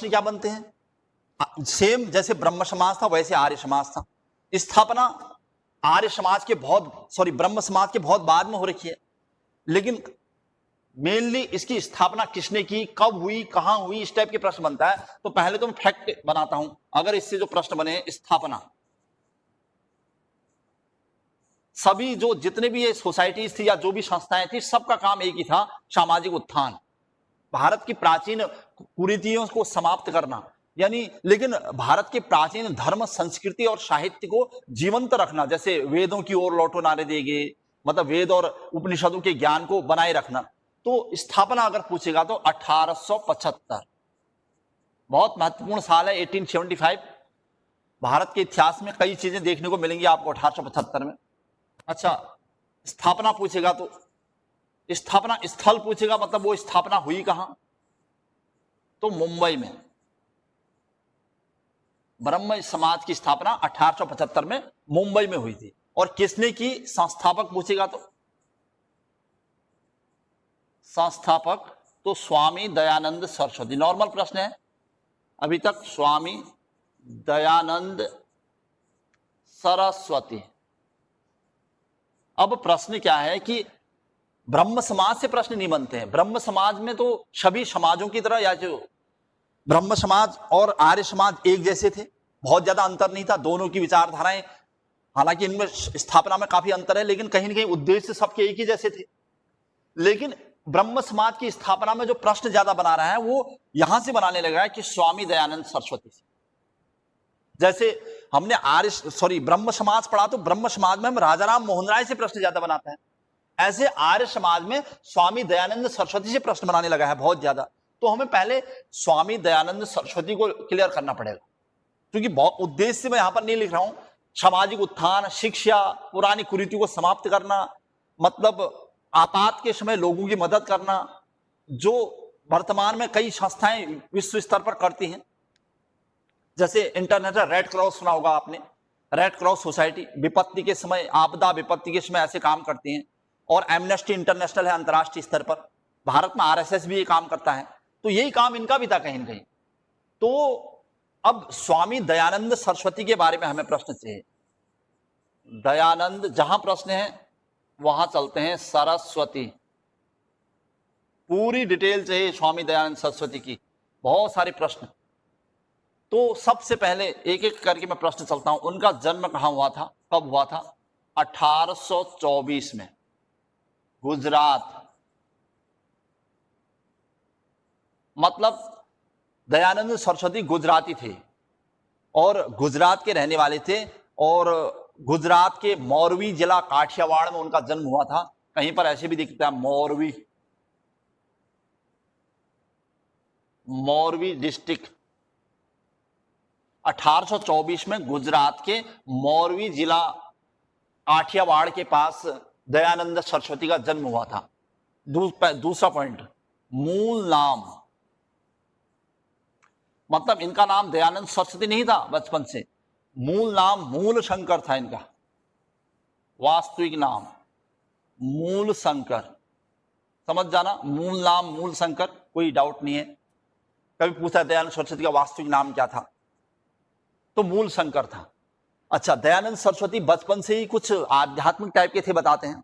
क्या बनते हैं? सेम जैसे ब्रह्म समाज था वैसे आर्य समाज था। स्थापना आर्य समाज के ब्रह्म समाज के बहुत बाद में हो रखी है, लेकिन मेनली इसकी स्थापना किसने की, कब हुई, कहां हुई, इस टाइप के प्रश्न बनता है। तो पहले तो मैं फैक्ट बनाता हूं, अगर इससे जो प्रश्न बने, स्थापना सभी जो जितने भी ये सोसाइटीज थी या जो भी संस्थाएं थी, सबका काम एक ही था, सामाजिक उत्थान, भारत की प्राचीन कुरीतियों को समाप्त करना, यानी लेकिन भारत के प्राचीन धर्म, संस्कृति और साहित्य को जीवंत रखना, जैसे वेदों की ओर लौटो नारे देंगे, मतलब वेद और उपनिषदों के ज्ञान को बनाए रखना। तो स्थापना अगर पूछेगा तो 1875 बहुत महत्वपूर्ण साल है। 1875 भारत के इतिहास में कई चीजें देखने को मिलेंगी आपको 1875 में। अच्छा, स्थापना पूछेगा तो स्थापना स्थल पूछेगा, मतलब वो स्थापना हुई कहां, तो मुंबई में ब्रह्म समाज की स्थापना 1875 में मुंबई में हुई थी। और किसने की, संस्थापक पूछेगा तो संस्थापक तो स्वामी दयानंद सरस्वती। नॉर्मल प्रश्न है अभी तक, स्वामी दयानंद सरस्वती। अब प्रश्न क्या है कि ब्रह्म समाज से प्रश्न नहीं बनते हैं। ब्रह्म समाज में तो सभी समाजों की तरह, या जो ब्रह्म समाज और आर्य समाज एक जैसे थे, बहुत ज्यादा अंतर नहीं था। दोनों की विचारधाराएं, हालांकि इनमें स्थापना में काफी अंतर है, लेकिन कहीं ना कहीं उद्देश्य सबके एक ही जैसे थे। लेकिन ब्रह्म समाज की स्थापना में जो प्रश्न ज्यादा बना रहा है वो यहां से बनाने लगा है कि स्वामी दयानंद सरस्वती से। जैसे हमने ब्रह्म समाज पढ़ा, तो ब्रह्म समाज में हम राजा राम मोहन राय से प्रश्न ज्यादा बनाते हैं। ऐसे आर्य समाज में स्वामी दयानंद सरस्वती से प्रश्न बनाने लगा है बहुत ज्यादा। तो हमें पहले स्वामी दयानंद सरस्वती को क्लियर करना पड़ेगा, क्योंकि बहुत उद्देश्य से मैं यहां पर नहीं लिख रहा हूं। सामाजिक उत्थान, शिक्षा, पुरानी कुरीतियों को समाप्त करना, मतलब आपात के समय लोगों की मदद करना, जो वर्तमान में कई संस्थाएं विश्व स्तर पर करती हैं। जैसे इंटरनेशनल रेड क्रॉस सुना होगा आपने, रेड क्रॉस सोसाइटी विपत्ति के समय, आपदा विपत्ति के समय ऐसे काम करती हैं। और एमनेस्टी इंटरनेशनल है अंतर्राष्ट्रीय स्तर पर। भारत में आरएसएस भी ये काम करता है। तो यही काम इनका भी था कहीं न कहीं। तो अब स्वामी दयानंद सरस्वती के बारे में हमें प्रश्न चाहिए। दयानंद जहां प्रश्न है वहां चलते हैं सरस्वती। पूरी डिटेल चाहिए स्वामी दयानंद सरस्वती की, बहुत सारे प्रश्न। तो सबसे पहले एक एक करके मैं प्रश्न चलता हूं। उनका जन्म कहां हुआ था, कब हुआ था? 1824 में, गुजरात। मतलब दयानंद सरस्वती गुजराती थे और गुजरात के रहने वाले थे, और गुजरात के मोरवी जिला काठियावाड़ में उनका जन्म हुआ था। कहीं पर ऐसे भी दिखता है मोरवी डिस्ट्रिक्ट। 1824 में गुजरात के मोरवी जिला काठियावाड़ के पास दयानंद सरस्वती का जन्म हुआ था। दूसरा पॉइंट, मूल नाम, मतलब इनका नाम दयानंद सरस्वती नहीं था बचपन से। मूल नाम मूल शंकर था इनका, वास्तविक नाम मूल शंकर। समझ जाना, मूल नाम मूल शंकर, कोई डाउट नहीं है। कभी पूछा दयानंद सरस्वती का वास्तविक नाम क्या था, तो मूल शंकर था। अच्छा, दयानंद सरस्वती बचपन से ही कुछ आध्यात्मिक टाइप के थे बताते हैं,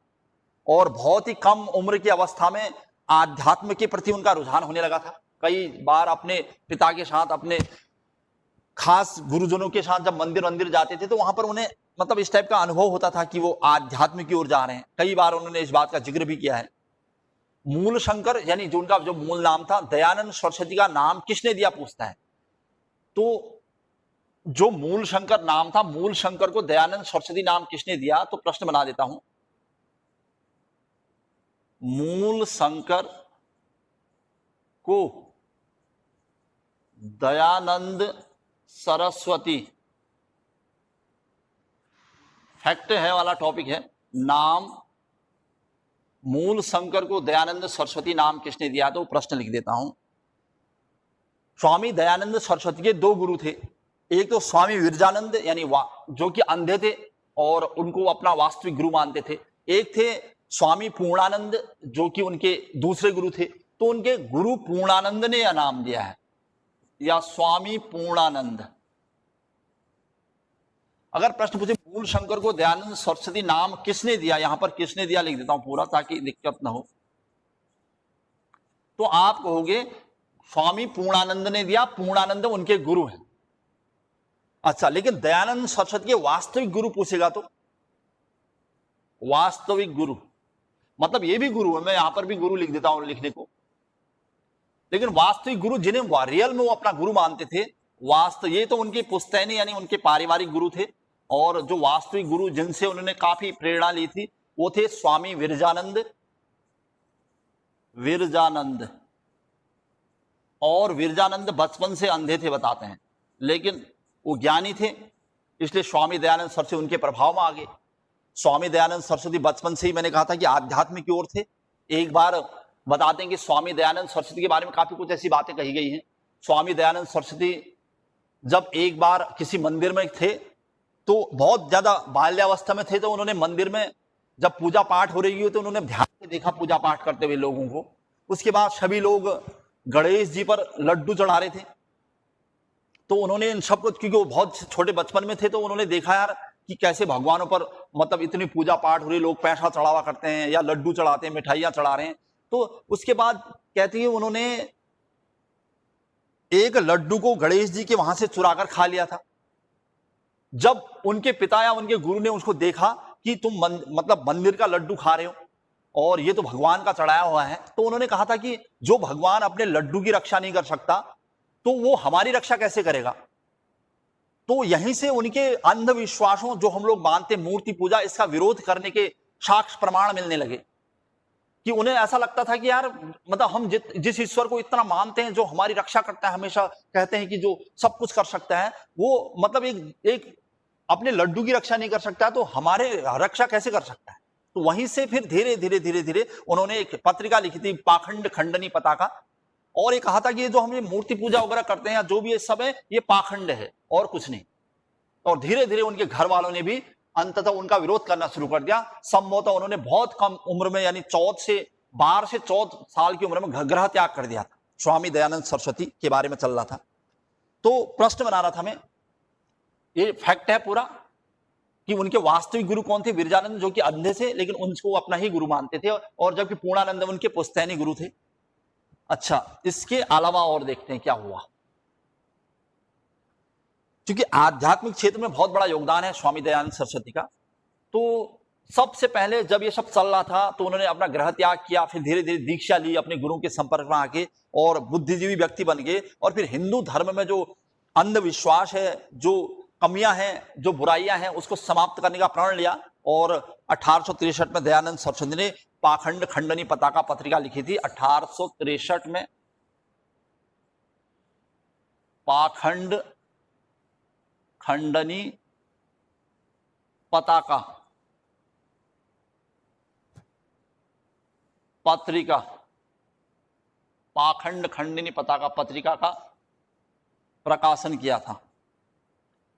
और बहुत ही कम उम्र की अवस्था में आध्यात्म के प्रति उनका रुझान होने लगा था। कई बार अपने पिता के साथ, अपने खास गुरुजनों के साथ जब मंदिर जाते थे, तो वहां पर उन्हें मतलब इस टाइप का अनुभव होता था कि वो आध्यात्म की ओर जा रहे हैं। कई बार उन्होंने इस बात का जिक्र भी किया है। मूल शंकर यानी जो उनका जो मूल नाम था। दयानंद सरस्वती का नाम किसने दिया पूछता है, तो जो मूल शंकर नाम था, मूल शंकर को दयानंद सरस्वती नाम किसने दिया, तो प्रश्न बना देता हूं। मूल शंकर को दयानंद सरस्वती, फैक्ट है वाला टॉपिक है। नाम मूल शंकर को दयानंद सरस्वती नाम किसने दिया, तो प्रश्न लिख देता हूं। स्वामी दयानंद सरस्वती के दो गुरु थे। एक तो स्वामी विरजानंद यानी जो कि अंधे थे और उनको अपना वास्तविक गुरु मानते थे। एक थे स्वामी पूर्णानंद जो कि उनके दूसरे गुरु थे। तो उनके गुरु पूर्णानंद ने यह नाम दिया है। या स्वामी पूर्णानंद? अगर प्रश्न पूछे मूल शंकर को दयानंद सरस्वती नाम किसने दिया, यहां पर किसने दिया लिख देता हूं पूरा ताकि दिक्कत ना हो। तो आप कहोगे स्वामी पूर्णानंद ने दिया, पूर्णानंद उनके गुरु हैं। अच्छा, लेकिन दयानंद सरस्वती के वास्तविक गुरु पूछेगा तो वास्तविक गुरु मतलब ये भी गुरु है, मैं यहां पर भी गुरु लिख देता हूं लिखने को, लेकिन वास्तविक गुरु जिन्हें रियल में वो अपना गुरु मानते थे, वास्तव ये तो उनके पुश्तैनी यानी उनके पारिवारिक गुरु थे, और जो वास्तविक गुरु जिनसे उन्होंने काफी प्रेरणा ली थी वो थे स्वामी विरजानंद। और विरजानंद बचपन से अंधे थे बताते हैं, लेकिन वो ज्ञानी थे, इसलिए स्वामी दयानंद सरस्वती उनके प्रभाव में आ गए। स्वामी दयानंद सरस्वती बचपन से ही मैंने कहा था कि आध्यात्म की ओर थे। एक बार बताते हैं कि स्वामी दयानंद सरस्वती के बारे में काफी कुछ ऐसी बातें कही गई हैं। स्वामी दयानंद सरस्वती जब एक बार किसी मंदिर में थे तो बहुत ज्यादा बाल्यावस्था में थे, तो उन्होंने मंदिर में जब पूजा पाठ हो रही हो तो उन्होंने ध्यान से देखा पूजा पाठ करते हुए लोगों को। उसके बाद सभी लोग गणेश जी पर लड्डू चढ़ा रहे थे, तो उन्होंने इन सब कुछ, क्योंकि वो बहुत छोटे बचपन में थे, तो उन्होंने देखा यार कि कैसे भगवानों पर मतलब इतनी पूजा पाठ हो रही, लोग पैसा चढ़ावा करते हैं या लड्डू चढ़ाते हैं, मिठाइयां चढ़ा रहे हैं। तो उसके बाद कहती है उन्होंने एक लड्डू को गणेश जी के वहां से चुराकर खा लिया था। जब उनके पिता या उनके गुरु ने उसको देखा कि तुम मतलब मंदिर का लड्डू खा रहे हो और ये तो भगवान का चढ़ाया हुआ है, तो उन्होंने कहा था कि जो भगवान अपने लड्डू की रक्षा नहीं कर सकता तो वो हमारी रक्षा कैसे करेगा। तो यहीं से उनके अंधविश्वासों जो हम लोग मानते मूर्ति पूजा, इसका विरोध करने के साक्ष्य प्रमाण मिलने लगे कि उन्हें ऐसा लगता था कि यार मतलब हम जिस ईश्वर को इतना मानते हैं, जो हमारी रक्षा करता है, हमेशा कहते हैं कि जो सब कुछ कर सकता है, वो मतलब एक अपने लड्डू की रक्षा नहीं कर सकता, तो हमारे रक्षा कैसे कर सकता है। तो वहीं से फिर धीरे धीरे उन्होंने एक पत्रिका लिखी थी, पाखंड खंडनी पताका, और ये कहा था कि ये जो हम ये मूर्ति पूजा वगैरह करते हैं या जो भी ये सब है, ये पाखंड है और कुछ नहीं। और धीरे धीरे उनके घर वालों ने भी अंततः उनका विरोध करना शुरू कर दिया। संभवतः उन्होंने बहुत कम उम्र में यानी 12 से 14 साल की उम्र में ग्रह त्याग कर दिया था। स्वामी दयानंद सरस्वती के बारे में चल रहा था, तो प्रश्न बना रहा था मैं, ये फैक्ट है पूरा कि उनके वास्तविक गुरु कौन थे। विरजानंद जो कि अंधे थे लेकिन उनको अपना ही गुरु मानते थे, और जबकि पूर्णानंद उनके पुश्तैनी गुरु थे। अच्छा, इसके अलावा और देखते हैं क्या हुआ, क्योंकि आध्यात्मिक क्षेत्र में बहुत बड़ा योगदान है स्वामी दयानंद सरस्वती का। तो सबसे पहले जब ये सब चल रहा था तो उन्होंने अपना ग्रह त्याग किया, फिर धीरे धीरे दीक्षा ली अपने गुरु के संपर्क में आके, और बुद्धिजीवी व्यक्ति बन गए। और फिर हिंदू धर्म में जो अंधविश्वास है, जो कमियां हैं, जो बुराइयां हैं, उसको समाप्त करने का प्रण लिया। और 1863 में दयानंद सरस्वती ने पाखंड खंडनी पताका पत्रिका लिखी थी। 1863 में पाखंड खंडनी पताका पत्रिका, पाखंड खंडनी पताका पत्रिका का प्रकाशन किया था।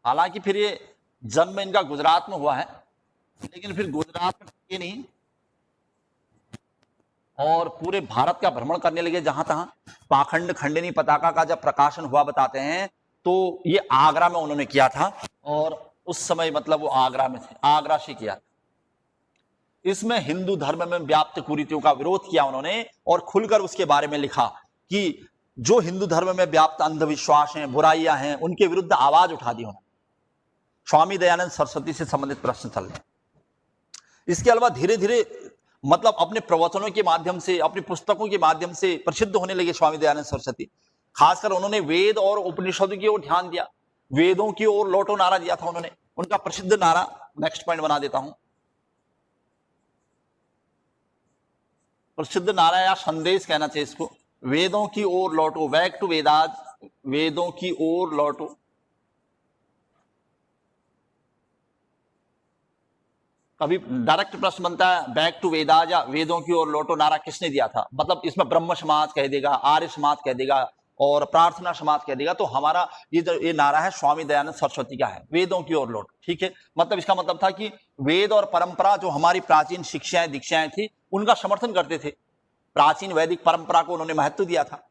हालांकि फिर ये जन्म इनका गुजरात में हुआ है, लेकिन फिर गुजरात में ये नहीं और पूरे भारत का भ्रमण करने लगे जहां तहां। पाखंड खंडनी पताका का जब प्रकाशन हुआ बताते हैं तो ये आगरा में उन्होंने किया था, और उस समय मतलब वो आगरा में थे, आगरा से किया था। इसमें हिंदू धर्म में व्याप्त कुरीतियों का विरोध किया उन्होंने, और खुलकर उसके बारे में लिखा कि जो हिंदू धर्म में व्याप्त अंधविश्वास हैं, बुराइयां हैं, उनके विरुद्ध आवाज उठा दी उन्होंने। स्वामी दयानंद सरस्वती से संबंधित प्रश्न चल रहे। इसके अलावा धीरे धीरे मतलब अपने प्रवचनों के माध्यम से, अपनी पुस्तकों के माध्यम से प्रसिद्ध होने लगे स्वामी दयानंद सरस्वती। खासकर उन्होंने वेद और उपनिषदों की ओर ध्यान दिया, वेदों की ओर लौटो नारा दिया था उन्होंने। उनका प्रसिद्ध नारा नेक्स्ट पॉइंट बना देता हूं, प्रसिद्ध नारा या संदेश कहना चाहिए इसको, वेदों की ओर लौटो, बैक टू वेदाज, वेदों की ओर लौटो। कभी डायरेक्ट प्रश्न बनता है बैक टू वेदाज या वेदों की ओर लौटो नारा किसने दिया था, मतलब इसमें ब्रह्म समाज कह देगा, आर्य समाज कह देगा और प्रार्थना समाज कह देगा। तो हमारा ये नारा है स्वामी दयानंद सरस्वती का है, वेदों की ओर लौटो। ठीक है, मतलब इसका मतलब था कि वेद और परंपरा जो हमारी प्राचीन शिक्षाएं दीक्षाएं थी उनका समर्थन करते थे। प्राचीन वैदिक परंपरा को उन्होंने महत्व दिया था।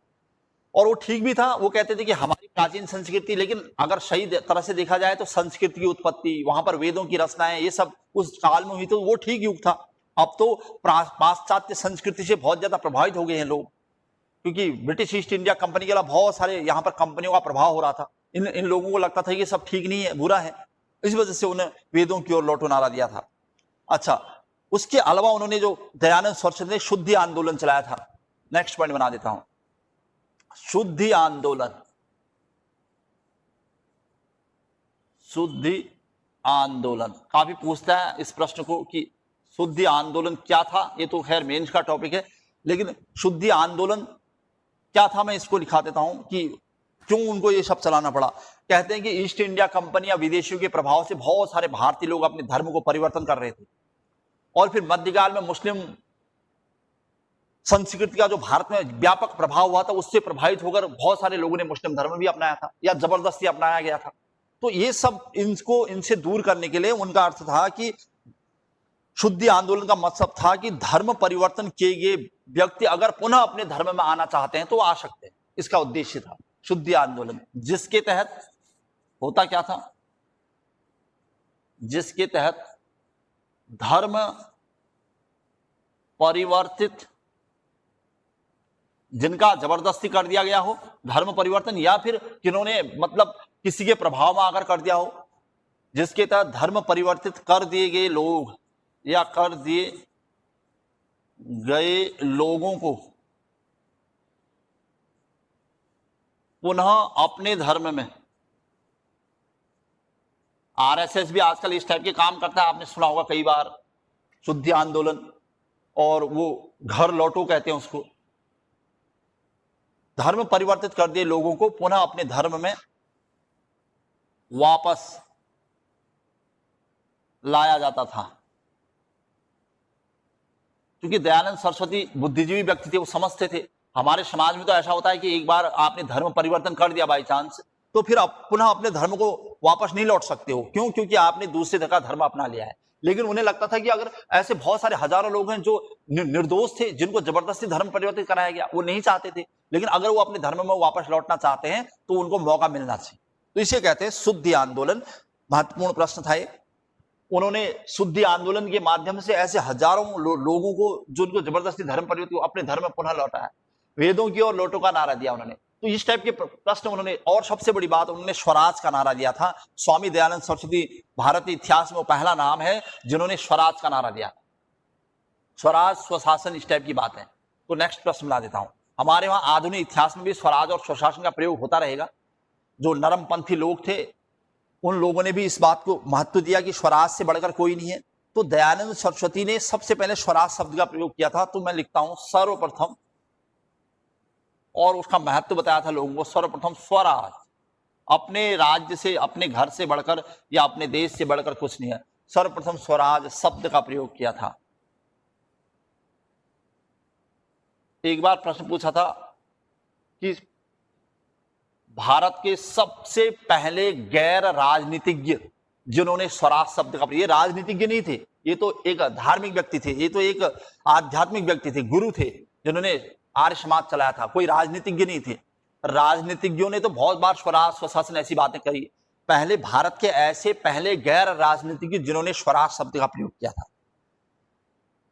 और वो ठीक भी था। वो कहते थे कि हमारी प्राचीन संस्कृति, लेकिन अगर सही तरह से देखा जाए तो संस्कृत की उत्पत्ति, वहां पर वेदों की रचनाएं, ये सब उस काल में हुई, तो वो ठीक युग था। अब तो पाश्चात्य संस्कृति से बहुत ज्यादा प्रभावित हो गए हैं लोग, क्योंकि ब्रिटिश ईस्ट इंडिया कंपनी के अलावा बहुत सारे यहाँ पर कंपनियों का प्रभाव हो रहा था। इन लोगों को लगता था कि सब ठीक नहीं है, बुरा है, इस वजह से उन्हें वेदों की ओर लौटो नारा दिया था। अच्छा, उसके अलावा उन्होंने जो दयानंद सरस्वती ने शुद्धि आंदोलन चलाया था, नेक्स्ट पॉइंट बना देता हूं, शुद्धि आंदोलन। शुद्धि आंदोलन काफी पूछता है इस प्रश्न को कि शुद्धि आंदोलन क्या था। ये तो खैर मेंस का टॉपिक है, लेकिन शुद्धि आंदोलन क्या था मैं इसको लिखा देता हूं कि क्यों उनको ये सब चलाना पड़ा। कहते हैं कि ईस्ट इंडिया कंपनी या विदेशियों के प्रभाव से बहुत सारे भारतीय लोग अपने धर्म को परिवर्तन कर रहे थे, और फिर मध्यकाल में मुस्लिम संस्कृति का जो भारत में व्यापक प्रभाव हुआ था, उससे प्रभावित होकर बहुत सारे लोगों ने मुस्लिम धर्म भी अपनाया था या जबरदस्ती अपनाया गया था। तो ये सब इनसे दूर करने के लिए उनका अर्थ था कि शुद्धि आंदोलन का मतलब था कि धर्म परिवर्तन किए गए व्यक्ति अगर पुनः अपने धर्म में आना चाहते हैं तो आ सकते हैं। इसका उद्देश्य था शुद्धि आंदोलन, जिसके तहत होता क्या था, जिसके तहत धर्म परिवर्तित, जिनका जबरदस्ती कर दिया गया हो धर्म परिवर्तन, या फिर किन्होंने मतलब किसी के प्रभाव में आकर कर दिया हो, जिसके तहत धर्म परिवर्तित कर दिए गए लोग या कर दिए गए लोगों को पुनः अपने धर्म में, आरएसएस भी आजकल इस टाइप के काम करता है, आपने सुना होगा कई बार, शुद्धि आंदोलन, और वो घर लौटो कहते हैं उसको। धर्म परिवर्तित कर दिए लोगों को पुनः अपने धर्म में वापस लाया जाता था। क्योंकि दयानंद सरस्वती बुद्धिजीवी व्यक्ति थे, वो समझते थे हमारे समाज में तो ऐसा होता है कि एक बार आपने धर्म परिवर्तन कर दिया बाई चांस, तो फिर आप पुनः अपने धर्म को वापस नहीं लौट सकते हो। क्यों? क्योंकि आपने दूसरे का धर्म अपना लिया है। लेकिन उन्हें लगता था कि अगर ऐसे बहुत सारे हजारों लोग हैं जो निर्दोष थे, जिनको जबरदस्ती धर्म परिवर्तित कराया गया, वो नहीं चाहते थे, लेकिन अगर वो अपने धर्म में वापस लौटना चाहते हैं तो उनको मौका मिलना चाहिए। तो इसे कहते हैं शुद्धि आंदोलन। महत्वपूर्ण प्रश्न था ये। उन्होंने शुद्धि आंदोलन के माध्यम से ऐसे हजारों लोगों को, जो उनको जबरदस्ती धर्म परिवर्तित, अपने धर्म में पुनः लौटाया। वेदों की ओर लौटो का नारा दिया उन्होंने। तो इस टाइप के प्रश्न उन्होंने, और सबसे बड़ी बात, उन्होंने स्वराज का नारा दिया था। स्वामी दयानंद सरस्वती भारतीय इतिहास में वो पहला नाम है जिन्होंने स्वराज का नारा दिया। स्वराज, स्वशासन, इस टाइप की बात है। तो नेक्स्ट प्रश्न ला देता हूं। हमारे वहां आधुनिक इतिहास में भी स्वराज और स्वशासन का प्रयोग होता रहेगा। जो नरमपंथी लोग थे उन लोगों ने भी इस बात को महत्व दिया कि स्वराज से बढ़कर कोई नहीं है। तो दयानंद सरस्वती ने सबसे पहले स्वराज शब्द का प्रयोग किया था। तो मैं लिखता हूं सर्वप्रथम, और उसका महत्व बताया था लोगों को। सर्वप्रथम स्वराज, अपने राज्य से, अपने घर से बढ़कर या अपने देश से बढ़कर कुछ नहीं है। सर्वप्रथम स्वराज शब्द का प्रयोग किया था। एक बार प्रश्न पूछा था कि भारत के सबसे पहले गैर राजनीतिज्ञ जिन्होंने स्वराज शब्द का, ये राजनीतिज्ञ नहीं थे, ये तो एक धार्मिक व्यक्ति थे, ये तो एक आध्यात्मिक व्यक्ति थे, गुरु थे, जिन्होंने आर्य समाज चलाया था। कोई राजनीतिज्ञ नहीं थे। राजनीतिज्ञों ने तो बहुत बार स्वराज, स्वशासन ऐसी बातें कही। पहले भारत के ऐसे पहले गैर राजनीतिज्ञ जिन्होंने स्वराज शब्द का प्रयोग किया था।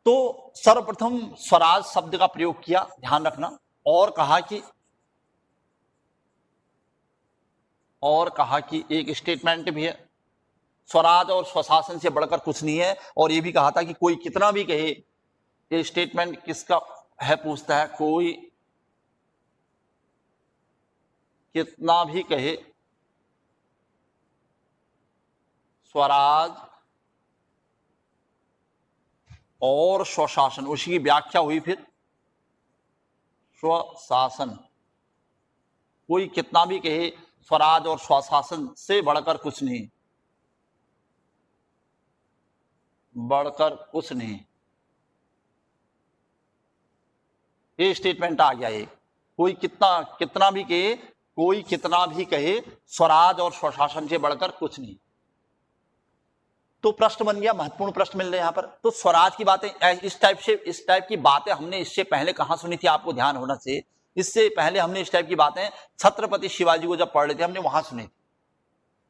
तो सर्वप्रथम स्वराज शब्द का प्रयोग किया, ध्यान रखना। और कहा कि एक स्टेटमेंट भी है, स्वराज और स्वशासन से बढ़कर कुछ नहीं है। और यह भी कहा था कि कोई कितना भी कहे, ये स्टेटमेंट किसका है पूछता है, कोई कितना भी कहे स्वराज और स्वशासन, उसी की व्याख्या हुई फिर स्वशासन। कोई कितना भी कहे स्वराज और स्वशासन से बढ़कर कुछ नहीं, बढ़कर कुछ नहीं, ये स्टेटमेंट आ गया। ये कोई कितना भी कहे, कोई कितना भी कहे स्वराज और स्वशासन से बढ़कर कुछ नहीं। तो प्रश्न बन गया, महत्वपूर्ण प्रश्न मिल रहे हैं यहां पर। तो स्वराज की बातें, इस टाइप की बातें हमने इससे पहले कहां सुनी थी, आपको ध्यान होना चाहिए। इससे पहले हमने इस टाइप की बातें छत्रपति शिवाजी को जब पढ़ रहे थे हमने वहां सुनी थी,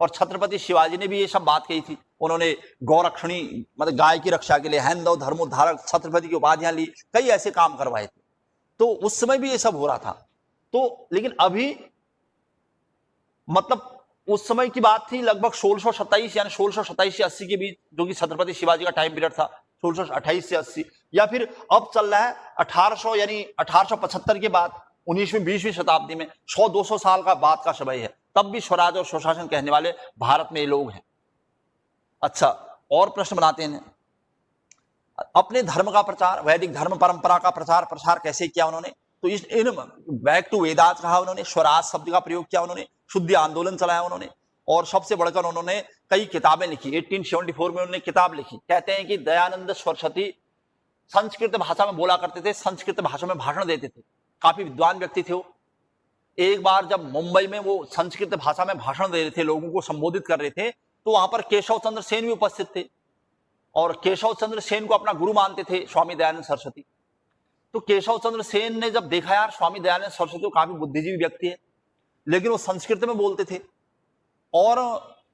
और छत्रपति शिवाजी ने भी ये सब बात कही थी। उन्होंने गौरक्षणी मतलब गाय की रक्षा के लिए हैंदव धर्मोद्धारक छत्रपति की उपाधियां ली, कई ऐसे काम करवाए थे। तो उस समय भी ये सब हो रहा था। तो लेकिन अभी मतलब उस समय की बात थी लगभग 1627 यानी 1627 से 80 के बीच, जो कि छत्रपति शिवाजी का टाइम पीरियड था 1628 से 80, या फिर अब चल रहा है 1800 यानी 1875 के बाद 19वीं 20वीं शताब्दी में 100-200 साल का बाद का समय है, तब भी स्वराज और स्वशासन कहने वाले भारत में ये लोग हैं। अच्छा, और प्रश्न बनाते हैं। अपने धर्म का प्रचार, वैदिक धर्म परंपरा का प्रचार प्रसार कैसे किया उन्होंने? तो इन बैक टू वेदास कहा उन्होंने, स्वराज शब्द का प्रयोग किया उन्होंने, शुद्धि आंदोलन चलाया उन्होंने, और सबसे बढ़कर उन्होंने कई किताबें लिखी। 1874 में उन्होंने किताब लिखी। कहते हैं कि दयानंद सरस्वती संस्कृत भाषा में बोला करते थे, संस्कृत भाषा में भाषण देते थे, काफी विद्वान व्यक्ति थे वो। एक बार जब मुंबई में वो संस्कृत भाषा में भाषण दे रहे थे, लोगों को संबोधित कर रहे थे, तो वहां पर केशव चंद्र सेन भी उपस्थित थे, और केशव चंद्र सेन को अपना गुरु मानते थे स्वामी दयानंद सरस्वती। तो केशव चंद्र सेन ने जब देखा यार स्वामी दयानंद सरस्वती तो काफी बुद्धिजीवी व्यक्ति है, लेकिन वो संस्कृत में बोलते थे, और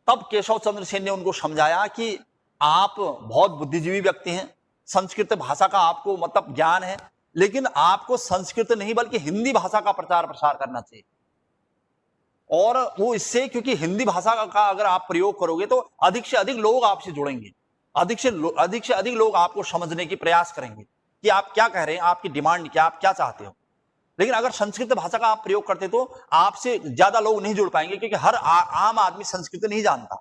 तब केशव चंद्र सेन ने उनको समझाया कि आप बहुत बुद्धिजीवी व्यक्ति हैं, संस्कृत भाषा का आपको मतलब ज्ञान है, लेकिन आपको संस्कृत नहीं बल्कि हिंदी भाषा का प्रचार प्रसार करना चाहिए। और वो इससे, क्योंकि हिंदी भाषा का अगर आप प्रयोग करोगे तो अधिक से अधिक लोग आपसे जुड़ेंगे, अधिक से अधिक लोग आपको समझने की प्रयास करेंगे कि आप क्या कह रहे हैं, आपकी डिमांड क्या, आप क्या चाहते हो। लेकिन अगर संस्कृत भाषा का आप प्रयोग करते तो आपसे ज्यादा लोग नहीं जुड़ पाएंगे, क्योंकि हर आम आदमी संस्कृत नहीं जानता।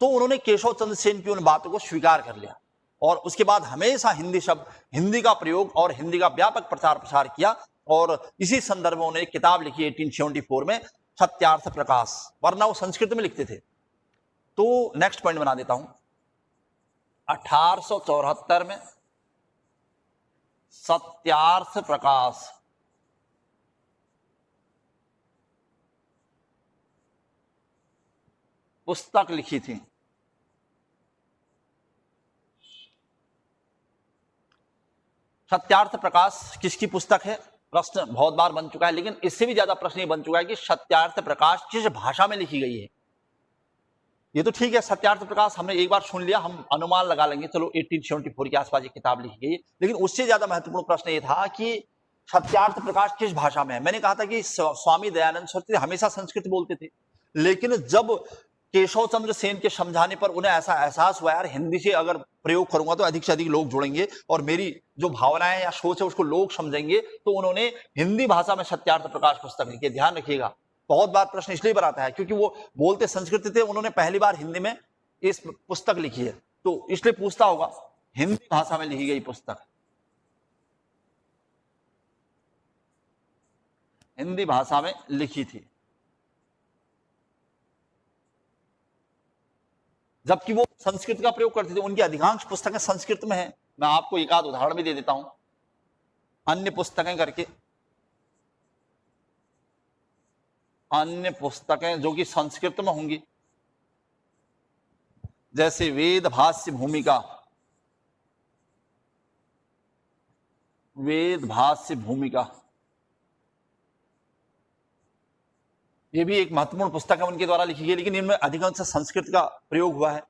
तो उन्होंने केशव चंद्र सेन की उन बातों को स्वीकार कर लिया, और उसके बाद हमेशा हिंदी का प्रयोग और हिंदी का व्यापक प्रचार प्रसार किया। और इसी संदर्भ में उन्होंने एक किताब लिखी 1874 में, सत्यार्थ प्रकाश, वरना वो संस्कृत में लिखते थे। तो नेक्स्ट पॉइंट बना देता हूं। 1874 में सत्यार्थ प्रकाश पुस्तक लिखी थी। सत्यार्थ प्रकाश किसकी पुस्तक है? प्रश्न बहुत बार बन चुका है, लेकिन इससे भी ज्यादा प्रश्न ये बन चुका है कि सत्यार्थ प्रकाश किस भाषा में लिखी गई है। ये तो ठीक है, सत्यार्थ प्रकाश हमने एक बार सुन लिया, हम अनुमान लगा लेंगे, चलो 1874 के आसपास ये किताब लिखी गई है। लेकिन उससे ज्यादा महत्वपूर्ण प्रश्न ये था कि सत्यार्थ प्रकाश किस भाषा में है। मैंने कहा था कि स्वामी दयानंद सरस्वती हमेशा संस्कृत बोलते थे, लेकिन जब केशव चंद्र सेन के समझाने पर उन्हें ऐसा एहसास हुआ यार हिंदी से अगर प्रयोग करूंगा तो अधिक से अधिक लोग जुड़ेंगे और मेरी जो भावनाएं या सोच है उसको लोग समझेंगे, तो उन्होंने हिंदी भाषा में सत्यार्थ प्रकाश पुस्तक लिखी। ध्यान रखिएगा, बहुत बार प्रश्न इसलिए बनाता है क्योंकि वो बोलते संस्कृत थे, उन्होंने पहली बार हिंदी में इस पुस्तक लिखी है, तो इसलिए पूछता होगा हिंदी भाषा में लिखी गई पुस्तक, हिंदी भाषा में लिखी थी, जबकि वो संस्कृत का प्रयोग करते थे। उनकी अधिकांश पुस्तकें संस्कृत में हैं। मैं आपको एक आध उदाहरण भी दे देता हूं, अन्य पुस्तकें करके, अन्य पुस्तकें जो कि संस्कृत में होंगी, जैसे वेद भाष्य भूमिका, वेद भाष्य भूमिका, ये भी एक महत्वपूर्ण पुस्तक है उनके द्वारा लिखी गई, लेकिन इनमें अधिकांश संस्कृत का प्रयोग हुआ है।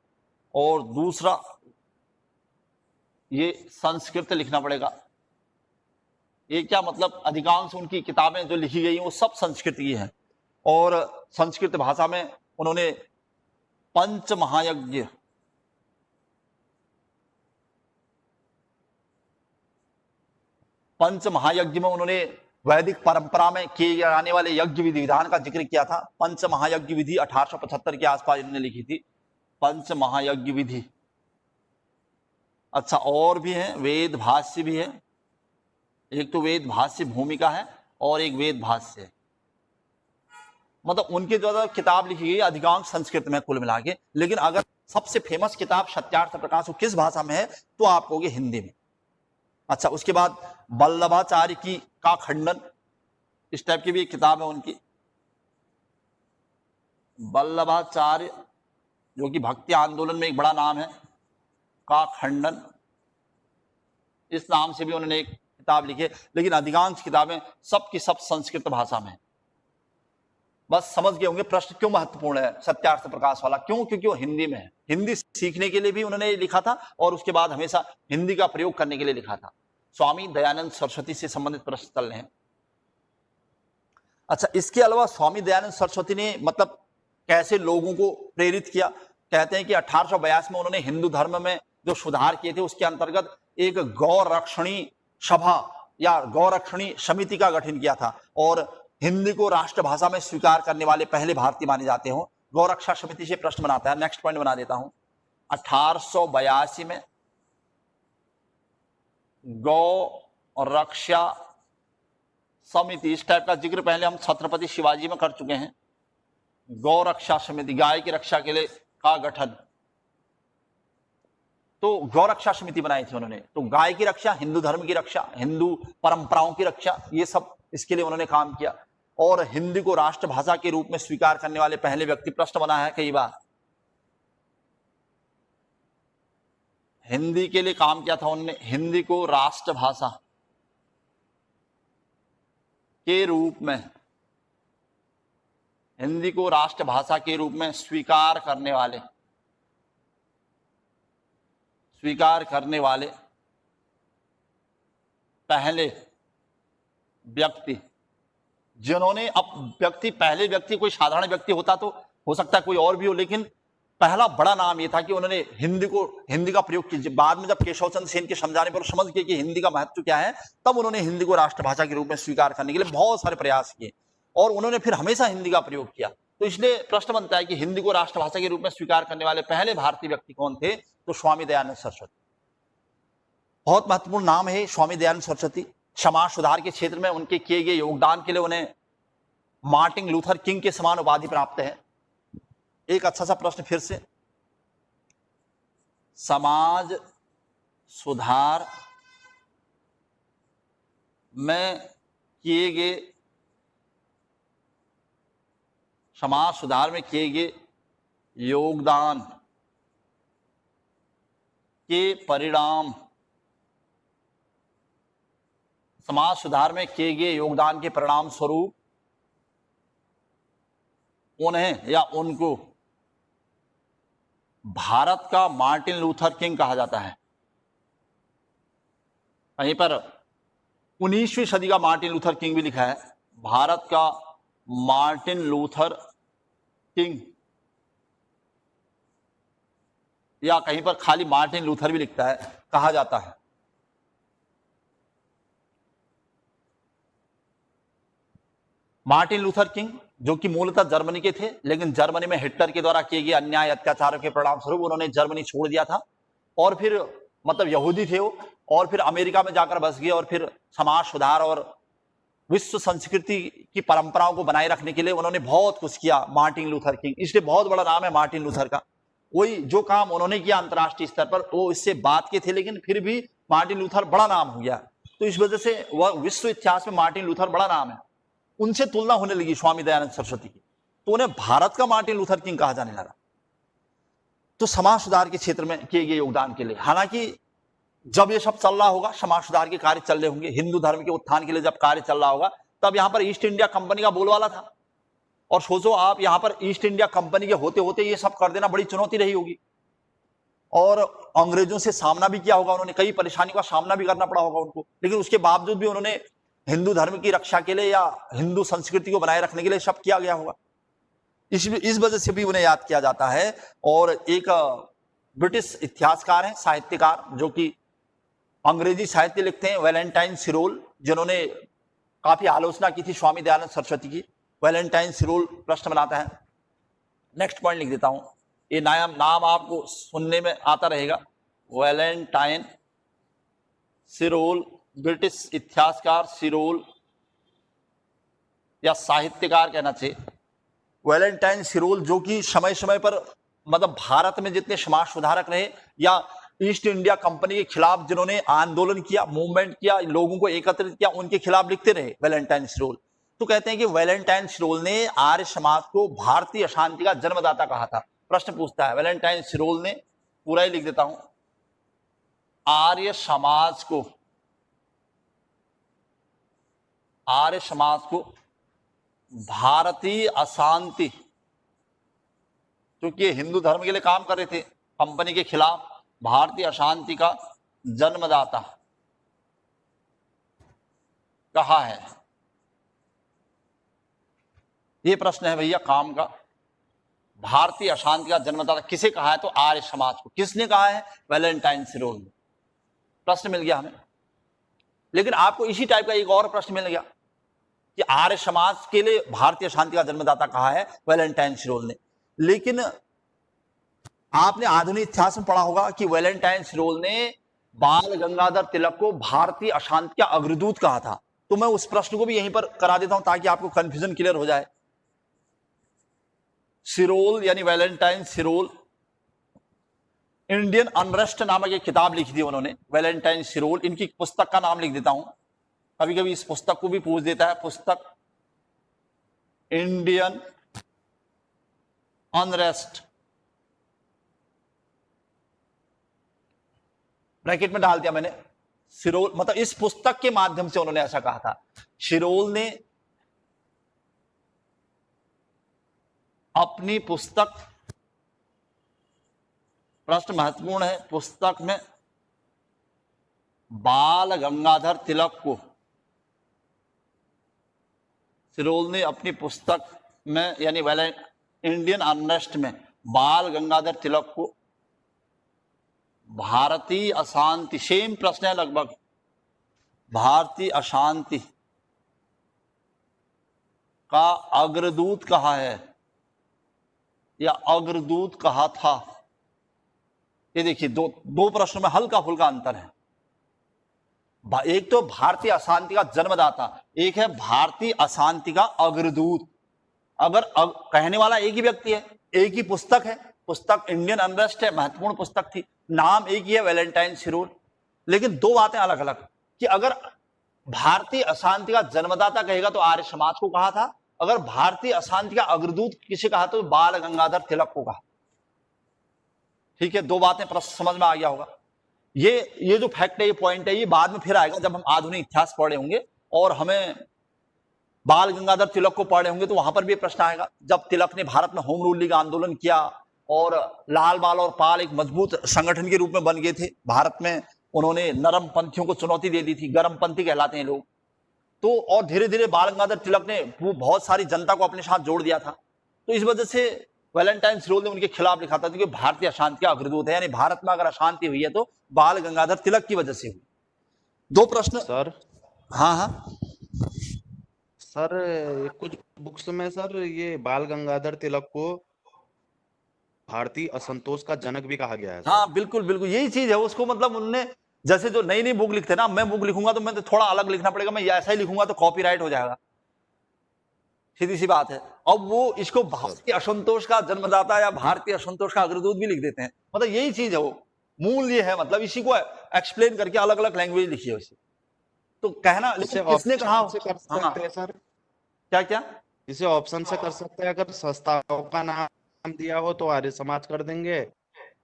और दूसरा, ये संस्कृत लिखना पड़ेगा। ये क्या मतलब, अधिकांश उनकी किताबें जो लिखी गई हैं वो सब संस्कृत की हैं, और संस्कृत भाषा में उन्होंने पंच महायज्ञ, पंच महायज्ञ में उन्होंने वैदिक परंपरा में किए जाने वाले यज्ञ विधि विधान का जिक्र किया था। पंच महायज्ञ विधि 1875 के आसपास इन्होंने लिखी थी, पंच महायज्ञ विधि। अच्छा, और भी है, वेद भाष्य भी है, एक तो वेद भाष्य भूमिका है और एक वेद भाष्य है। मतलब उनके द्वारा किताब लिखी गई अधिकांश संस्कृत में कुल मिला के, लेकिन अगर सबसे फेमस किताब सत्यार्थ प्रकाश वो किस भाषा में है तो आप कहोगे हिंदी में। अच्छा, उसके बाद वल्लभाचार्य की का खंडन, इस टाइप की भी एक किताब है उनकी, वल्लभाचार्य जो कि भक्ति आंदोलन में एक बड़ा नाम है, का खंडन, इस नाम से भी उन्होंने एक किताब लिखी है, लेकिन अधिकांश किताबें सब की सब संस्कृत भाषा में। बस समझ गए होंगे प्रश्न क्यों महत्वपूर्ण है सत्यार्थ प्रकाश वाला, क्यों? क्योंकि वो हिंदी में है। हिंदी सीखने के लिए भी उन्होंने लिखा था और उसके बाद हमेशा हिंदी का प्रयोग करने के लिए लिखा था। स्वामी दयानंद सरस्वती से संबंधित प्रश्न चल रहे हैं। अच्छा, इसके अलावा स्वामी दयानंद सरस्वती ने मतलब कैसे लोगों को प्रेरित किया? कहते हैं कि 1882 में उन्होंने हिंदू धर्म में जो सुधार किए थे उसके अंतर्गत एक गौरक्षणी सभा या गौरक्षणी समिति का गठन किया था और हिंदी को राष्ट्रभाषा में स्वीकार करने वाले पहले भारतीय माने जाते हो। गौरक्षा समिति से प्रश्न बनाता है। नेक्स्ट पॉइंट बना देता हूं। 1882 में गौरक्षा समिति, इस टाइप का जिक्र पहले हम छत्रपति शिवाजी में कर चुके हैं। गौरक्षा समिति, गाय की रक्षा के लिए का गठन, तो गौरक्षा समिति बनाई थी उन्होंने। तो गाय की रक्षा, हिंदू धर्म की रक्षा, हिंदू परंपराओं की रक्षा, ये सब इसके लिए उन्होंने काम किया। और हिंदी को राष्ट्रभाषा के रूप में स्वीकार करने वाले पहले व्यक्ति, प्रश्न बना है कई बार, हिंदी के लिए काम किया था उन्होंने। हिंदी को राष्ट्रभाषा के रूप में, हिंदी को राष्ट्रभाषा के रूप में स्वीकार करने वाले पहले व्यक्ति जिन्होंने, अब व्यक्ति, पहले व्यक्ति कोई साधारण व्यक्ति होता तो हो सकता है कोई और भी हो, लेकिन पहला बड़ा नाम यह था कि उन्होंने हिंदी का प्रयोग किया। बाद में जब केशव चंद्र सेन के समझाने पर समझ गए कि हिंदी का महत्व क्या है, तब उन्होंने हिंदी को राष्ट्रभाषा के रूप में स्वीकार करने के लिए बहुत सारे प्रयास किए और उन्होंने फिर हमेशा हिंदी का प्रयोग किया। तो इसलिए प्रश्न बनता है कि हिंदी को राष्ट्रभाषा के रूप में स्वीकार करने वाले पहले भारतीय व्यक्ति कौन थे? तो स्वामी दयानंद सरस्वती। बहुत महत्वपूर्ण नाम है स्वामी दयानंद सरस्वती। समाज सुधार के क्षेत्र में उनके किए गए योगदान के लिए उन्हें मार्टिन लूथर किंग के समान उपाधि प्राप्त है। एक अच्छा सा प्रश्न फिर से, समाज सुधार में किए गए योगदान के परिणाम, समाज सुधार में किए गए योगदान के परिणाम स्वरूप उन्हें या उनको भारत का मार्टिन लूथर किंग कहा जाता है। कहीं पर 19वीं सदी का मार्टिन लूथर किंग भी लिखा है, भारत का मार्टिन लूथर किंग, या कहीं पर खाली मार्टिन लूथर भी लिखता है, कहा जाता है। मार्टिन लूथर किंग जो कि मूलतः जर्मनी के थे, लेकिन जर्मनी में हिटलर के द्वारा किए गए अन्याय अत्याचारों के परिणाम स्वरूप उन्होंने जर्मनी छोड़ दिया था और फिर मतलब यहूदी थे वो, और फिर अमेरिका में जाकर बस गए और फिर समाज सुधार और विश्व संस्कृति की परंपराओं को बनाए रखने के लिए उन्होंने बहुत कुछ किया मार्टिन लूथर किंग। इसलिए बहुत बड़ा नाम है मार्टिन लूथर का। वही जो काम उन्होंने किया अंतर्राष्ट्रीय स्तर पर वो इससे बात के थे, लेकिन फिर भी मार्टिन लूथर बड़ा नाम हो गया। तो इस वजह से वह विश्व इतिहास में मार्टिन लूथर बड़ा नाम है। उनसे तुलना होने लगी स्वामी दयानंद सरस्वती की, तो उन्हें भारत का मार्टिन लूथर किंग कहा जाने लगा। तो समाज सुधार के क्षेत्र में किए गए योगदान के लिए, हालांकि जब ये सब चल रहा होगा, समाज सुधार के कार्य चल रहे होंगे, हिंदू धर्म के उत्थान के लिए जब कार्य चल रहा होगा, तब यहां पर ईस्ट इंडिया कंपनी का बोलबाला था। और सोचो आप, यहां पर ईस्ट इंडिया कंपनी के होते होते ये सब कर देना बड़ी चुनौती रही होगी और अंग्रेजों से सामना भी किया होगा उन्होंने, कई परेशानियों का सामना भी करना पड़ा होगा उनको, लेकिन उसके बावजूद भी उन्होंने हिंदू धर्म की रक्षा के लिए या हिंदू संस्कृति को बनाए रखने के लिए सब किया गया होगा। इस वजह से भी उन्हें याद किया जाता है। और एक ब्रिटिश इतिहासकार हैं, साहित्यकार, जो कि अंग्रेजी साहित्य लिखते हैं, वैलेंटाइन सिरोल, जिन्होंने काफी आलोचना की थी स्वामी दयानंद सरस्वती की। वैलेंटाइन सिरोल प्रश्न बनाता है। नेक्स्ट पॉइंट लिख देता हूं, ये नाम आपको सुनने में आता रहेगा। वैलेंटाइन सिरोल, ब्रिटिश इतिहासकार सिरोल या साहित्यकार कहना चाहिए। वैलेंटाइन सिरोल जो कि समय समय पर मतलब भारत में जितने समाज सुधारक रहे या ईस्ट इंडिया कंपनी के खिलाफ जिन्होंने आंदोलन किया, मूवमेंट किया, लोगों को एकत्रित किया, उनके खिलाफ लिखते रहे वैलेंटाइन सिरोल। तो कहते हैं कि वैलेंटाइन सिरोल ने आर्य समाज को भारतीय अशांति का जन्मदाता कहा था। प्रश्न पूछता है, वैलेंटाइन सिरोल ने, पूरा ही लिख देता हूं, आर्य समाज को आर्य समाज को भारतीय अशांति, क्योंकि ये हिंदू धर्म के लिए काम कर रहे थे कंपनी के खिलाफ, भारतीय अशांति का जन्मदाता कहा है? ये प्रश्न है भैया काम का। भारतीय अशांति का जन्मदाता किसे कहा है? तो आर्य समाज को। किसने कहा है? वैलेंटाइन सिरोल ने। प्रश्न मिल गया हमें। लेकिन आपको इसी टाइप का एक और प्रश्न मिल गया कि आर्य समाज के लिए भारतीय अशांति का जन्मदाता कहा है वैलेंटाइन सिरोल ने। लेकिन आपने आधुनिक इतिहास में पढ़ा होगा कि वैलेंटाइन सिरोल ने बाल गंगाधर तिलक को भारतीय अशांति का अग्रदूत कहा था। तो मैं उस प्रश्न को भी यहीं पर करा देता हूं ताकि आपको कंफ्यूजन क्लियर हो जाए। सिरोल यानी वैलेंटाइन सिरोल, इंडियन अनरेस्ट नामक एक किताब लिखी थी उन्होंने, वैलेंटाइन सिरोल। इनकी पुस्तक का नाम लिख देता हूं, कभी कभी इस पुस्तक को भी पूछ देता है। पुस्तक इंडियन अनरेस्ट, ब्रैकेट में डाल दिया मैंने सिरोल, मतलब इस पुस्तक के माध्यम से उन्होंने ऐसा कहा था। सिरोल ने अपनी पुस्तक, प्रश्न महत्वपूर्ण है, पुस्तक में बाल गंगाधर तिलक को, सिरोल ने अपनी पुस्तक में यानी इंडियन अनरेस्ट में बाल गंगाधर तिलक को भारतीय अशांति, सेम प्रश्न है लगभग, भारतीय अशांति का अग्रदूत कहा है या अग्रदूत कहा था। ये देखिए दो प्रश्नों में हल्का फुल्का अंतर है। एक तो भारतीय अशांति का जन्मदाता, एक है भारतीय अशांति का अग्रदूत। अगर कहने वाला एक ही व्यक्ति है, एक ही पुस्तक है, पुस्तक इंडियन अनरेस्ट है, महत्वपूर्ण पुस्तक थी, नाम एक ही है वैलेंटाइन सिरोल, लेकिन दो बातें अलग अलग। कि अगर भारतीय अशांति का जन्मदाता कहेगा तो आर्य समाज को कहा था, अगर भारतीय अशांति का अग्रदूत किसे कहा तो बाल गंगाधर तिलक को कहा। ठीक है, दो बातें प्रश्न समझ में आ गया होगा। ये जो फैक्ट है, ये पॉइंट है, ये बाद में फिर आएगा जब हम आधुनिक इतिहास पढ़े होंगे और हमें बाल गंगाधर तिलक को पढ़े होंगे तो वहां पर भी प्रश्न आएगा। जब तिलक ने भारत में होम रूल का आंदोलन किया और लाल बाल और पाल एक मजबूत संगठन के रूप में बन गए थे भारत में, उन्होंने नरम पंथियों को चुनौती दे दी थी, गरम पंथी कहलाते हैं लोग। तो और धीरे धीरे बाल गंगाधर तिलक ने बहुत सारी जनता को अपने साथ जोड़ दिया था। तो इस वजह से वैलेंटाइन सिरोल ने उनके खिलाफ लिखा था कि भारतीय अशांति का अग्रदूत है, यानी भारत में अगर अशांति हुई है तो बाल गंगाधर तिलक की वजह से हुई। दो प्रश्न सर। हाँ सर कुछ बुक्स में सर ये बाल गंगाधर तिलक को भारतीय असंतोष का जनक भी कहा गया है। हाँ बिल्कुल बिल्कुल, यही चीज है। उसको मतलब उन्होंने, जैसे जो नई नई बुक लिखते ना, मैं बुक लिखूंगा तो मैं तो थोड़ा अलग लिखना पड़ेगा, मैं ऐसा ही लिखूंगा तो कॉपीराइट हो जाएगा, सीधी सी बात है। अब वो इसको भारतीय असंतोष का जन्मदाता या भारतीय असंतोष का अग्रदूत भी लिख देते हैं। मतलब यही चीज है, वो मूल ये है, मतलब इसी को एक्सप्लेन करके अलग अलग लैंग्वेज लिखी है उसे। तो कहना, लेकिन किसने कहा से कर सकते हैं सर? क्या क्या इसे ऑप्शन से कर सकते हैं? अगर संस्थाओं का नाम दिया हो तो आर्य समाज कर देंगे,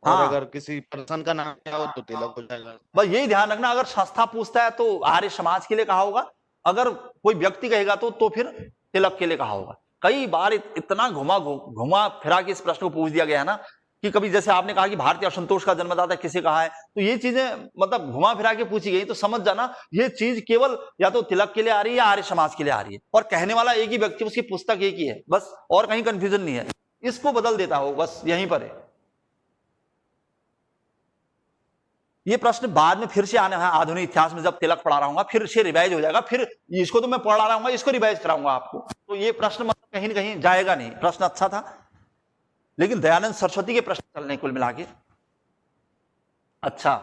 और अगर किसी पर्सन का नाम दिया हो तो तिलक हो जाएगा। बस यही ध्यान रखना, अगर संस्था पूछता है तो आर्य समाज के लिए कहा होगा, अगर कोई व्यक्ति कहेगा तो फिर तिलक के लिए कहा होगा। कई बार इतना घुमा फिरा के इस प्रश्न को पूछ दिया गया है ना, कि कभी जैसे आपने कहा कि भारतीय असंतोष का जन्मदाता किसे कहा है, तो ये चीजें मतलब घुमा फिरा के पूछी गई। तो समझ जाना ये चीज केवल या तो तिलक के लिए आ रही है या आर्य समाज के लिए आ रही है, और कहने वाला एक ही व्यक्ति, उसकी पुस्तक एक ही है, बस और कहीं कंफ्यूजन नहीं है। इसको बदल देता हो, बस यहीं पर है। ये प्रश्न बाद में फिर से आने हैं आधुनिक इतिहास में, जब तिलक पढ़ा रहा हूँ फिर से रिवाइज हो जाएगा, फिर इसको तो मैं पढ़ा रहा हूँ, इसको रिवाइज कराऊंगा आपको। तो ये प्रश्न मतलब कहीं ना कहीं जाएगा नहीं। प्रश्न अच्छा था, लेकिन दयानंद सरस्वती के प्रश्न चल रहे कुल मिला के। अच्छा,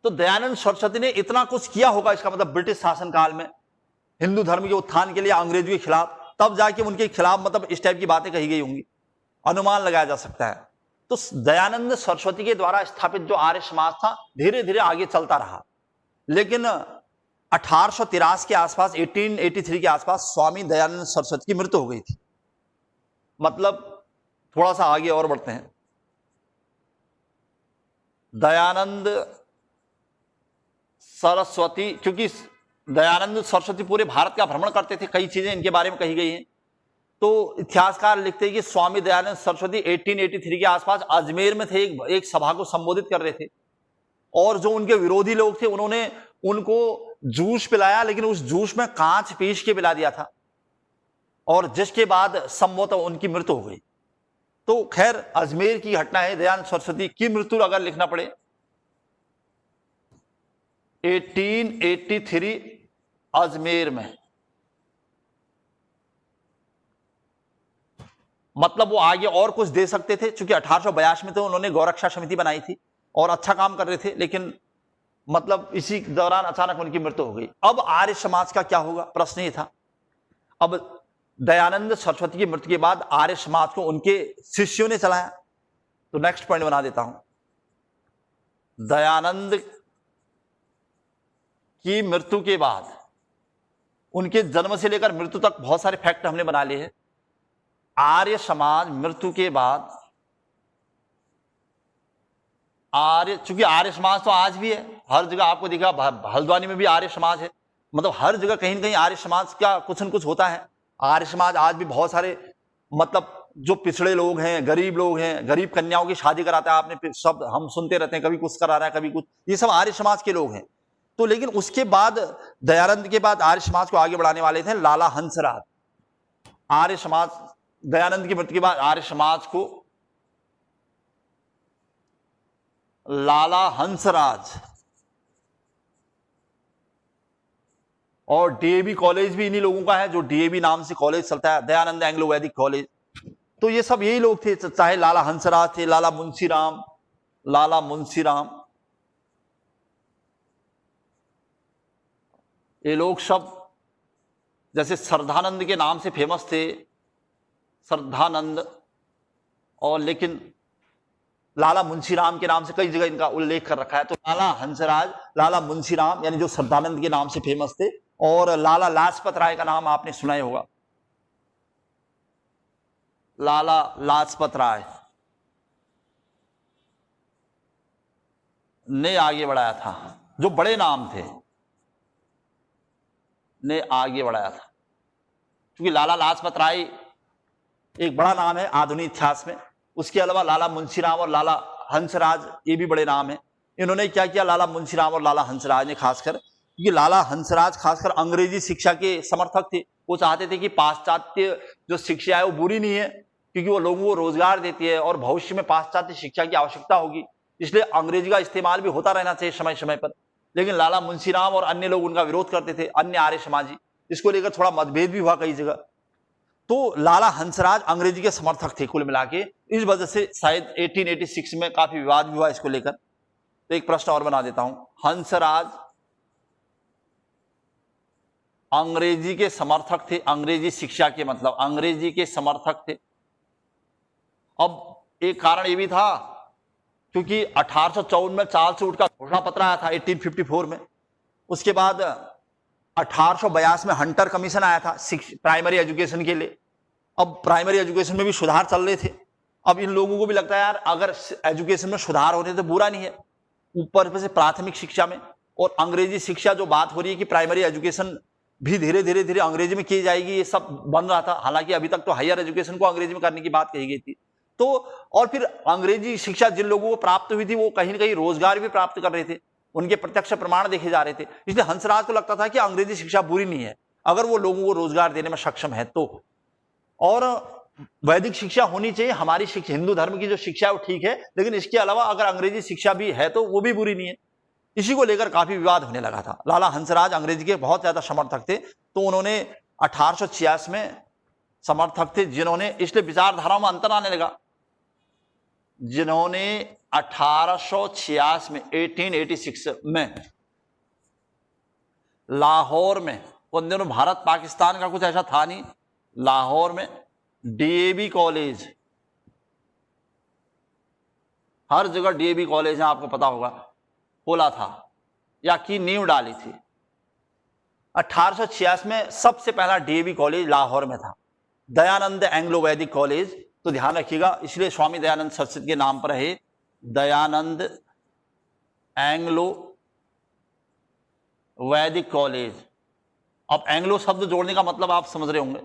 तो दयानंद सरस्वती ने इतना कुछ किया होगा, इसका मतलब ब्रिटिश शासनकाल में हिंदू धर्म के उत्थान के लिए अंग्रेजों के खिलाफ, तब जाके उनके खिलाफ मतलब इस टाइप की बातें कही गई होंगी, अनुमान लगाया जा सकता है। तो दयानंद सरस्वती के द्वारा स्थापित जो आर्य समाज था धीरे धीरे आगे चलता रहा, लेकिन 1883 के आसपास, 1883 के आसपास स्वामी दयानंद सरस्वती की मृत्यु हो गई थी। मतलब थोड़ा सा आगे और बढ़ते हैं। दयानंद सरस्वती, क्योंकि दयानंद सरस्वती पूरे भारत का भ्रमण करते थे, कई चीजें इनके बारे में कही गई हैं। तो इतिहासकार लिखते हैं कि स्वामी दयानंद सरस्वती 1883 के आसपास अजमेर में थे, एक सभा को संबोधित कर रहे थे, और जो उनके विरोधी लोग थे उन्होंने उनको जूस पिलाया, लेकिन उस जूस में कांच पीस के पिला दिया था, और जिसके बाद संभवतः उनकी मृत्यु हो गई। तो खैर अजमेर की घटना है। दयानंद सरस्वती की मृत्यु अगर लिखना पड़े 1883 अजमेर में, मतलब वो आगे और कुछ दे सकते थे, क्योंकि 1882 में तो उन्होंने गौरक्षा समिति बनाई थी और अच्छा काम कर रहे थे, लेकिन मतलब इसी दौरान अचानक उनकी मृत्यु हो गई। अब आर्य समाज का क्या होगा, प्रश्न ये था। अब दयानंद सरस्वती की मृत्यु के बाद आर्य समाज को उनके शिष्यों ने चलाया। तो नेक्स्ट पॉइंट बना देता हूं, दयानंद की मृत्यु के बाद उनके जन्म से लेकर मृत्यु तक बहुत सारे फैक्ट हमने बना लिए हैं। आर्य समाज मृत्यु के बाद चूंकि आर्य समाज तो आज भी है, हर जगह आपको दिखा, हल्द्वानी में भी आर्य समाज है, मतलब हर जगह कहीं ना कहीं आर्य समाज का कुछ न कुछ होता है। आर्य समाज आज भी बहुत सारे, मतलब जो पिछड़े लोग हैं, गरीब लोग हैं, गरीब कन्याओं की शादी कराता है, आपने सब हम सुनते रहते हैं, कभी कुछ करा रहा है, कभी कुछ, ये सब आर्य समाज के लोग हैं। तो लेकिन उसके बाद दयानंद के बाद आर्य समाज को आगे बढ़ाने वाले थे लाला हंसराज। आर्य समाज दयानंद की मृत्यु के बाद आर्य समाज को लाला हंसराज, और डीएवी कॉलेज भी इन्हीं लोगों का है, जो डीएवी नाम से कॉलेज चलता है, दयानंद एंग्लो वैदिक कॉलेज। तो ये सब यही लोग थे, चाहे लाला हंसराज थे, लाला मुंशीराम, ये लोग सब जैसे श्रद्धानंद के नाम से फेमस थे, श्रद्धानंद, और लेकिन लाला मुंशीराम के नाम से कई जगह इनका उल्लेख कर रखा है। तो लाला हंसराज, लाला मुंशीराम यानी जो श्रद्धानंद के नाम से फेमस थे, और लाला लाजपत राय का नाम आपने सुना ही होगा, लाला लाजपत राय ने आगे बढ़ाया था, जो बड़े नाम थे ने आगे बढ़ाया था, क्योंकि लाला लाजपत राय एक बड़ा नाम है आधुनिक इतिहास में। उसके अलावा लाला मुंशीराम और लाला हंसराज ये भी बड़े नाम हैं। इन्होंने क्या किया, लाला मुंशीराम और लाला हंसराज ने खासकर, क्योंकि लाला हंसराज खासकर अंग्रेजी शिक्षा के समर्थक थे, वो चाहते थे कि पाश्चात्य जो शिक्षा है वो बुरी नहीं है, क्योंकि वो लोगों को रोजगार देती है और भविष्य में पाश्चात्य शिक्षा की आवश्यकता होगी, इसलिए अंग्रेजी का इस्तेमाल भी होता रहना चाहिए समय समय पर। लेकिन लाला मुंशीराम और अन्य लोग उनका विरोध करते थे, अन्य आर्य समाजी, इसको लेकर थोड़ा मतभेद भी हुआ कई जगह। तो लाला हंसराज अंग्रेजी के समर्थक थे कुल मिला के, इस वजह से शायद 1886 में काफी विवाद भी हुआ इसको लेकर। तो एक प्रश्न और बना देता हूं, हंसराज अंग्रेजी के समर्थक थे, अंग्रेजी शिक्षा के मतलब अंग्रेजी के समर्थक थे। अब एक कारण ये भी था क्योंकि 1854 में चार्ल्स का घोषणा पत्र आया था 1854 में, उसके बाद 1882 में हंटर कमीशन आया था प्राइमरी एजुकेशन के लिए। अब प्राइमरी एजुकेशन में भी सुधार चल रहे थे। अब इन लोगों को भी लगता है यार अगर एजुकेशन में सुधार हो रहे तो बुरा नहीं है, ऊपर से प्राथमिक शिक्षा में और अंग्रेजी शिक्षा जो बात हो रही है कि प्राइमरी एजुकेशन भी धीरे धीरे अंग्रेजी में की जाएगी, ये सब बन रहा था। हालांकि अभी तक तो हायर एजुकेशन को अंग्रेजी में करने की बात कही गई थी। तो और फिर अंग्रेजी शिक्षा जिन लोगों को प्राप्त हुई थी वो कहीं ना कहीं रोजगार भी प्राप्त कर रहे थे, उनके प्रत्यक्ष प्रमाण देखे जा रहे थे। इसलिए हंसराज को लगता था कि अंग्रेजी शिक्षा बुरी नहीं है अगर वो लोगों को रोजगार देने में सक्षम है तो, और वैदिक शिक्षा होनी चाहिए, हमारी शिक्षा हिंदू धर्म की जो शिक्षा है वो ठीक है, लेकिन इसके अलावा अगर अंग्रेजी शिक्षा भी है तो वो भी बुरी नहीं है। इसी को लेकर काफी विवाद होने लगा था। लाला हंसराज अंग्रेजी के बहुत ज्यादा समर्थक थे, तो उन्होंने 1886 में समर्थक थे जिन्होंने, इसलिए विचारधाराओं में अंतर आने लगा, जिन्होंने 1886 में 1886 में लाहौर में, उन दिनों भारत पाकिस्तान का कुछ ऐसा था नहीं, लाहौर में डीएवी कॉलेज, हर जगह डीएवी कॉलेज है आपको पता होगा, खोला था या की नींव डाली थी। 1886 में सबसे पहला डीएवी कॉलेज लाहौर में था, दयानंद एंग्लो वैदिक कॉलेज। तो ध्यान रखिएगा, इसलिए स्वामी दयानंद सरस्वती के नाम पर है दयानंद एंग्लो वैदिक कॉलेज। अब एंग्लो शब्द जोड़ने का मतलब आप समझ रहे होंगे,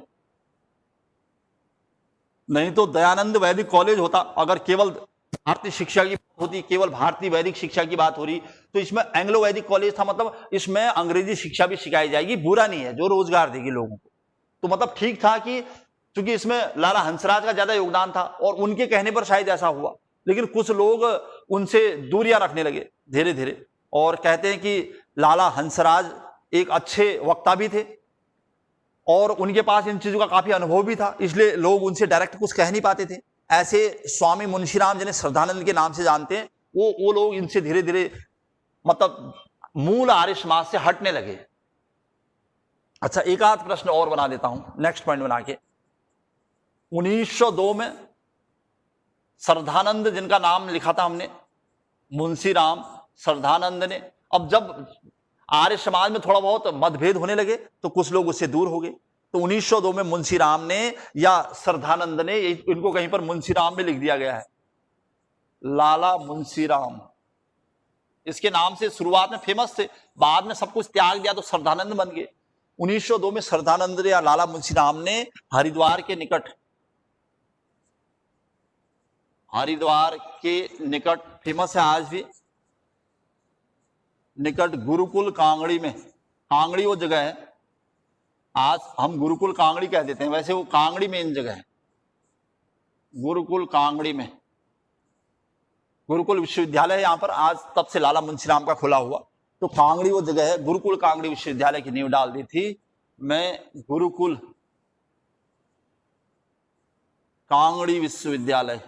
नहीं तो दयानंद वैदिक कॉलेज होता, अगर केवल भारतीय शिक्षा की बात होती, केवल भारतीय वैदिक शिक्षा की बात हो रही, तो इसमें एंग्लो वैदिक कॉलेज था, मतलब इसमें अंग्रेजी शिक्षा भी सिखाई जाएगी, बुरा नहीं है, जो रोजगार देगी लोगों को। तो मतलब ठीक था कि क्योंकि इसमें लाला हंसराज का ज्यादा योगदान था और उनके कहने पर शायद ऐसा हुआ, लेकिन कुछ लोग उनसे दूरियां रखने लगे धीरे धीरे, और कहते हैं कि लाला हंसराज एक अच्छे वक्ता भी थे और उनके पास इन चीजों का काफी अनुभव भी था, इसलिए लोग उनसे डायरेक्ट कुछ कह नहीं पाते थे। ऐसे स्वामी मुंशीराम, जिन्हें श्रद्धानंद के नाम से जानते हैं, वो लोग इनसे धीरे धीरे मतलब मूल आर्य समाज से हटने लगे। अच्छा, एक आध प्रश्न और बना देता हूं, नेक्स्ट पॉइंट बना के। 1902 में श्रद्धानंद, जिनका नाम लिखा था हमने, मुंशीराम श्रद्धानंद ने, अब जब आर्य समाज में थोड़ा बहुत मतभेद होने लगे तो कुछ लोग उससे दूर हो गए, तो 1902 में मुंशीराम ने या श्रद्धानंद ने, इनको कहीं पर मुंशीराम में लिख दिया गया है, लाला मुंशीराम, इसके नाम से शुरुआत में फेमस थे, बाद में सब कुछ त्याग दिया तो श्रद्धानंद बन गए। 1902 में श्रद्धानंद या लाला मुंशीराम ने हरिद्वार के निकट, हरिद्वार के निकट फेमस है आज भी, निकट गुरुकुल कांगड़ी में, कांगड़ी वो जगह है, आज हम गुरुकुल कांगड़ी कह देते हैं, वैसे वो कांगड़ी में इन जगह है, गुरुकुल कांगड़ी में, गुरुकुल विश्वविद्यालय यहां पर आज, तब से लाला मुंशीराम का खुला हुआ, तो कांगड़ी वो जगह है, गुरुकुल कांगड़ी विश्वविद्यालय की नींव डाल दी थी। मैं गुरुकुल कांगड़ी विश्वविद्यालय,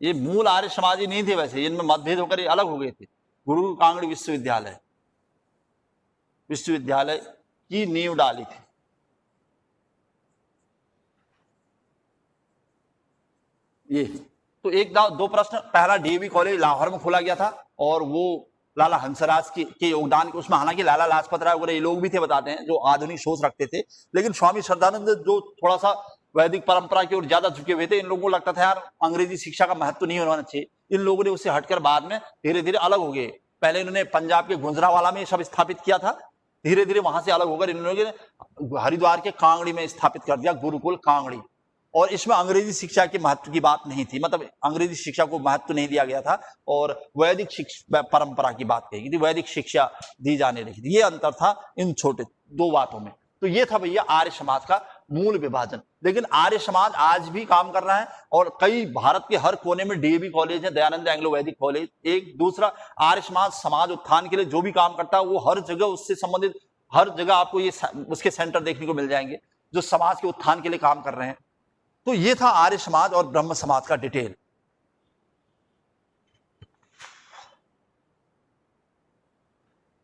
ये मूल आर्य समाजी नहीं थे वैसे, इनमें मतभेद होकर ये अलग हो गए थे। गुरुकुल कांगड़ी विश्वविद्यालय की नींव डाली थी। ये तो एक दो प्रश्न, पहला डीएवी कॉलेज लाहौर में खोला गया था और वो लाला हंसराज के योगदान के उसमें, हालांकि लाला लाजपत राय वगैरह ये लोग भी थे बताते हैं जो आधुनिक सोच रखते थे, लेकिन स्वामी श्रद्धानंद जो थोड़ा सा वैदिक परंपरा की ओर ज्यादा झुके हुए थे, इन लोगों को लगता था यार अंग्रेजी शिक्षा का महत्व नहीं होना चाहिए, इन लोगों ने उससे हटकर बाद में धीरे धीरे अलग हो गए। पहले इन्होंने पंजाब के गुजरावाला में सब स्थापित किया था, धीरे धीरे वहां से अलग होकर इन लोगों ने हरिद्वार के कांगड़ी में स्थापित कर दिया गुरुकुल कांगड़ी, और इसमें अंग्रेजी शिक्षा के महत्व की बात नहीं थी, मतलब अंग्रेजी शिक्षा को महत्व नहीं दिया गया था और वैदिक शिक्षा परंपरा की बात कही थी, वैदिक शिक्षा दी जाने लगी थी। ये अंतर था इन छोटे दो बातों में। तो ये था भैया आर्य समाज का मूल विभाजन। लेकिन आर्य समाज आज भी काम कर रहा है और कई भारत के हर कोने में डीएवी कॉलेज है, दयानंद एंग्लो वैदिक कॉलेज। एक दूसरा आर्य समाज उत्थान के लिए जो भी काम करता है वो हर जगह उससे संबंधित, हर जगह आपको ये उसके सेंटर देखने को मिल जाएंगे जो समाज के उत्थान के लिए काम कर रहे हैं। तो ये था आर्य समाज और ब्रह्म समाज का डिटेल।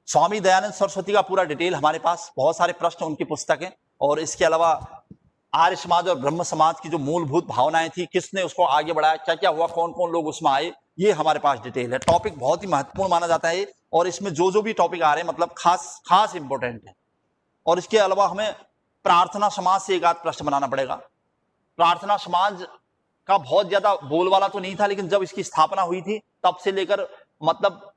स्वामी दयानंद सरस्वती का पूरा डिटेल हमारे पास, बहुत सारे प्रश्न उनकी पुस्तकें, और इसके अलावा आर्य समाज और ब्रह्म समाज की जो मूलभूत भावनाएं थी, किसने उसको आगे बढ़ाया, क्या क्या हुआ, कौन कौन लोग उसमें आए, ये हमारे पास डिटेल है। टॉपिक बहुत ही महत्वपूर्ण माना जाता है और इसमें जो भी टॉपिक आ रहे हैं मतलब खास इंपॉर्टेंट है। और इसके अलावा हमें प्रार्थना समाज से एक आध प्रश्न बनाना पड़ेगा। प्रार्थना समाज का बहुत ज्यादा बोलबाला तो नहीं था, लेकिन जब इसकी स्थापना हुई थी तब से लेकर मतलब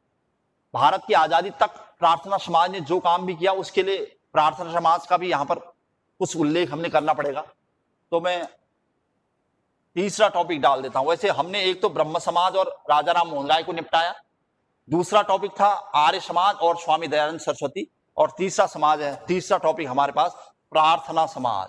भारत की आजादी तक प्रार्थना समाज ने जो काम भी किया उसके लिए प्रार्थना समाज का भी यहां पर कुछ उल्लेख हमने करना पड़ेगा। तो मैं तीसरा टॉपिक डाल देता हूं। वैसे हमने एक तो ब्रह्म समाज और राजा राम मोहन राय को निपटाया, दूसरा टॉपिक था आर्य समाज और स्वामी दयानंद सरस्वती, और तीसरा टॉपिक हमारे पास प्रार्थना समाज।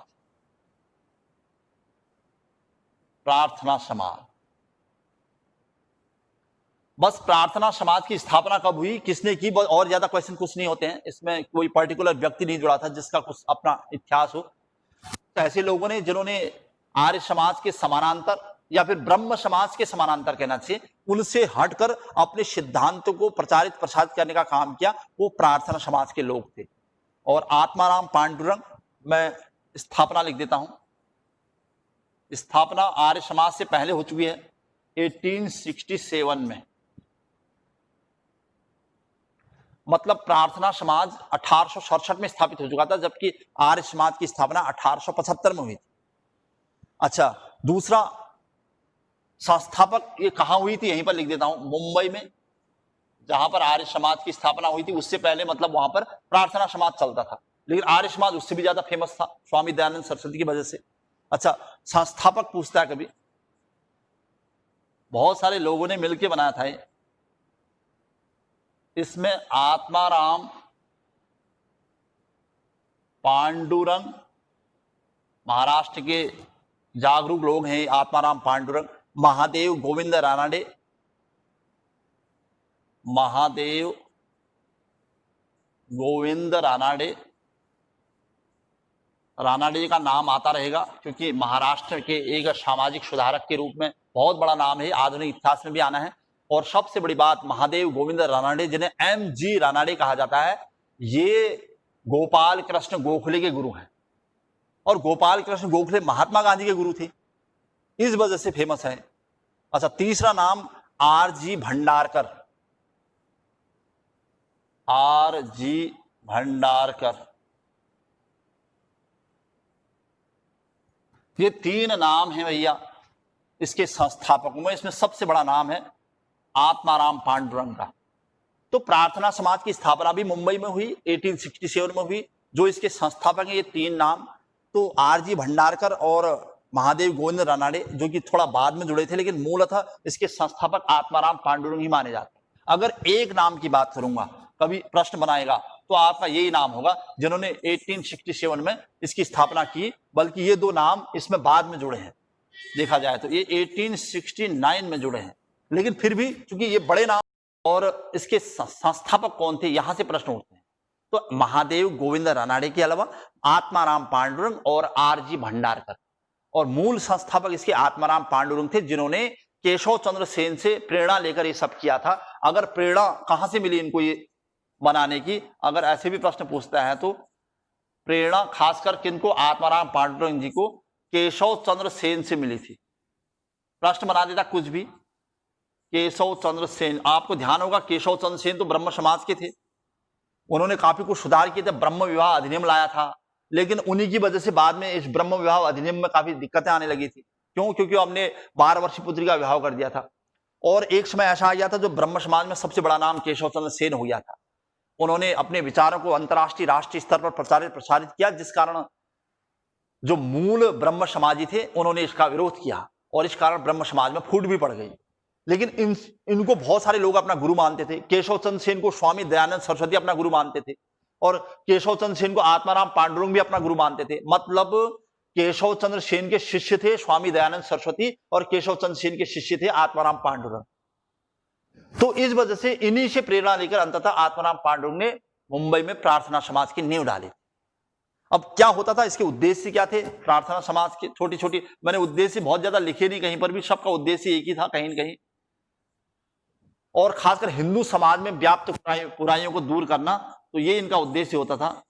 बस प्रार्थना समाज की स्थापना कब हुई, किसने की, और ज्यादा क्वेश्चन कुछ नहीं होते हैं इसमें, कोई पर्टिकुलर व्यक्ति नहीं जुड़ा था जिसका कुछ अपना इतिहास हो। तो ऐसे लोगों ने जिन्होंने आर्य समाज के समानांतर या फिर ब्रह्म समाज के समानांतर कहना चाहिए, उनसे हटकर अपने सिद्धांतों को प्रचारित प्रसारित करने का काम किया, वो प्रार्थना समाज के लोग थे। और आत्माराम पांडुरंग, मैं स्थापना लिख देता हूं, स्थापना आर्य समाज से पहले हो चुकी है 1867 में, मतलब प्रार्थना समाज 1867 में स्थापित हो चुका था, जबकि आर्य समाज की स्थापना 1875 में हुई थी। अच्छा, दूसरा संस्थापक ये कहां हुई थी, यहीं पर लिख देता हूं, मुंबई में जहां पर आर्य समाज की स्थापना हुई थी उससे पहले मतलब वहां पर प्रार्थना समाज चलता था, लेकिन आर्य समाज उससे भी ज्यादा फेमस था स्वामी दयानंद सरस्वती की वजह से। अच्छा, संस्थापक पूछता है कभी, बहुत सारे लोगों ने मिलकर बनाया था ये। इसमें आत्माराम पांडुरंग, महाराष्ट्र के जागरूक लोग हैं आत्माराम पांडुरंग, महादेव गोविंद रानाडे, महादेव गोविंद रानाडे। रानाडे का नाम आता रहेगा क्योंकि महाराष्ट्र के एक सामाजिक सुधारक के रूप में बहुत बड़ा नाम है, आधुनिक इतिहास में भी आना है। और सबसे बड़ी बात, महादेव गोविंद रानाडे जिन्हें MG रानाडे कहा जाता है, ये गोपाल कृष्ण गोखले के गुरु हैं और गोपाल कृष्ण गोखले महात्मा गांधी के गुरु थे, इस वजह से फेमस है। अच्छा, तीसरा नाम RG भंडारकर, RG भंडारकर। ये 3 नाम हैं भैया इसके संस्थापकों में। इसमें सबसे बड़ा नाम है आत्माराम पांडुरंग का। तो प्रार्थना समाज की स्थापना भी मुंबई में हुई 1867 में हुई। जो इसके संस्थापक हैं ये 3 नाम, तो RG भंडारकर और महादेव गोविंद रानाडे, जो कि थोड़ा बाद में जुड़े थे, लेकिन मूलतः इसके संस्थापक आत्माराम पांडुरंग ही माने जाते हैं। अगर एक नाम की बात करूंगा, कभी प्रश्न बनाएगा तो आपका यही नाम होगा जिन्होंने 1867 में इसकी स्थापना की, बल्कि ये 2 नाम इसमें बाद में जुड़े हैं। देखा जाए तो ये 1869 में जुड़े हैं, लेकिन फिर भी चूंकि ये बड़े नाम और इसके संस्थापक कौन थे, यहां से प्रश्न उठते हैं। तो महादेव गोविंद रानाडे के अलावा आत्माराम पांडुरंग और RG भंडारकर, और मूल संस्थापक इसके आत्माराम पांडुरंग थे, जिन्होंने केशव चंद्र सेन से प्रेरणा लेकर ये सब किया था। अगर प्रेरणा कहां से मिली इनको ये बनाने की, अगर ऐसे भी प्रश्न पूछता है तो प्रेरणा खासकर किनको, आत्माराम पांडुरंग जी को केशव चंद्र सेन से मिली थी। प्रश्न बना देता कुछ भी, केशव चंद्र सेन, आपको ध्यान होगा केशव चंद्र सेन तो ब्रह्म समाज के थे, उन्होंने काफी कुछ सुधार किए थे, ब्रह्म विवाह अधिनियम लाया था, लेकिन उन्हीं की वजह से बाद में इस ब्रह्म विवाह अधिनियम में काफी दिक्कतें आने लगी थी। क्यों? क्योंकि हमने 12 वर्षीय पुत्री का विवाह कर दिया था, और एक समय ऐसा आ गया था जो ब्रह्म समाज में सबसे बड़ा नाम केशव चंद्र सेन हो गया था। उन्होंने अपने विचारों को अंतर्राष्ट्रीय राष्ट्रीय स्तर पर प्रसारित किया, जिस कारण जो मूल ब्रह्म समाजी थे उन्होंने इसका विरोध किया, और इस कारण ब्रह्म समाज में फूट भी पड़ गई। लेकिन इनको बहुत सारे लोग अपना गुरु मानते थे। केशव चंद्र सेन को स्वामी दयानंद सरस्वती अपना गुरु मानते थे, और केशव चंद्र सेन को आत्माराम पांडुरंग भी अपना गुरु मानते थे। मतलब केशव चंद्र सेन के शिष्य थे स्वामी दयानंद सरस्वती, और केशव चंद्र सेन के शिष्य थे आत्माराम पांडुरंग। तो इस वजह से इन्हीं से प्रेरणा लेकर अंततः आत्माराम पांडुरंग ने मुंबई में प्रार्थना समाज की नींव डाली। अब क्या होता था, इसके उद्देश्य क्या थे प्रार्थना समाज के? छोटी छोटी मैंने उद्देश्य बहुत ज्यादा लिखे नहीं कहीं पर भी, सबका उद्देश्य एक ही था कहीं न कहीं, और खासकर हिंदू समाज में व्याप्त बुराइयों को दूर करना, तो ये इनका उद्देश्य होता था।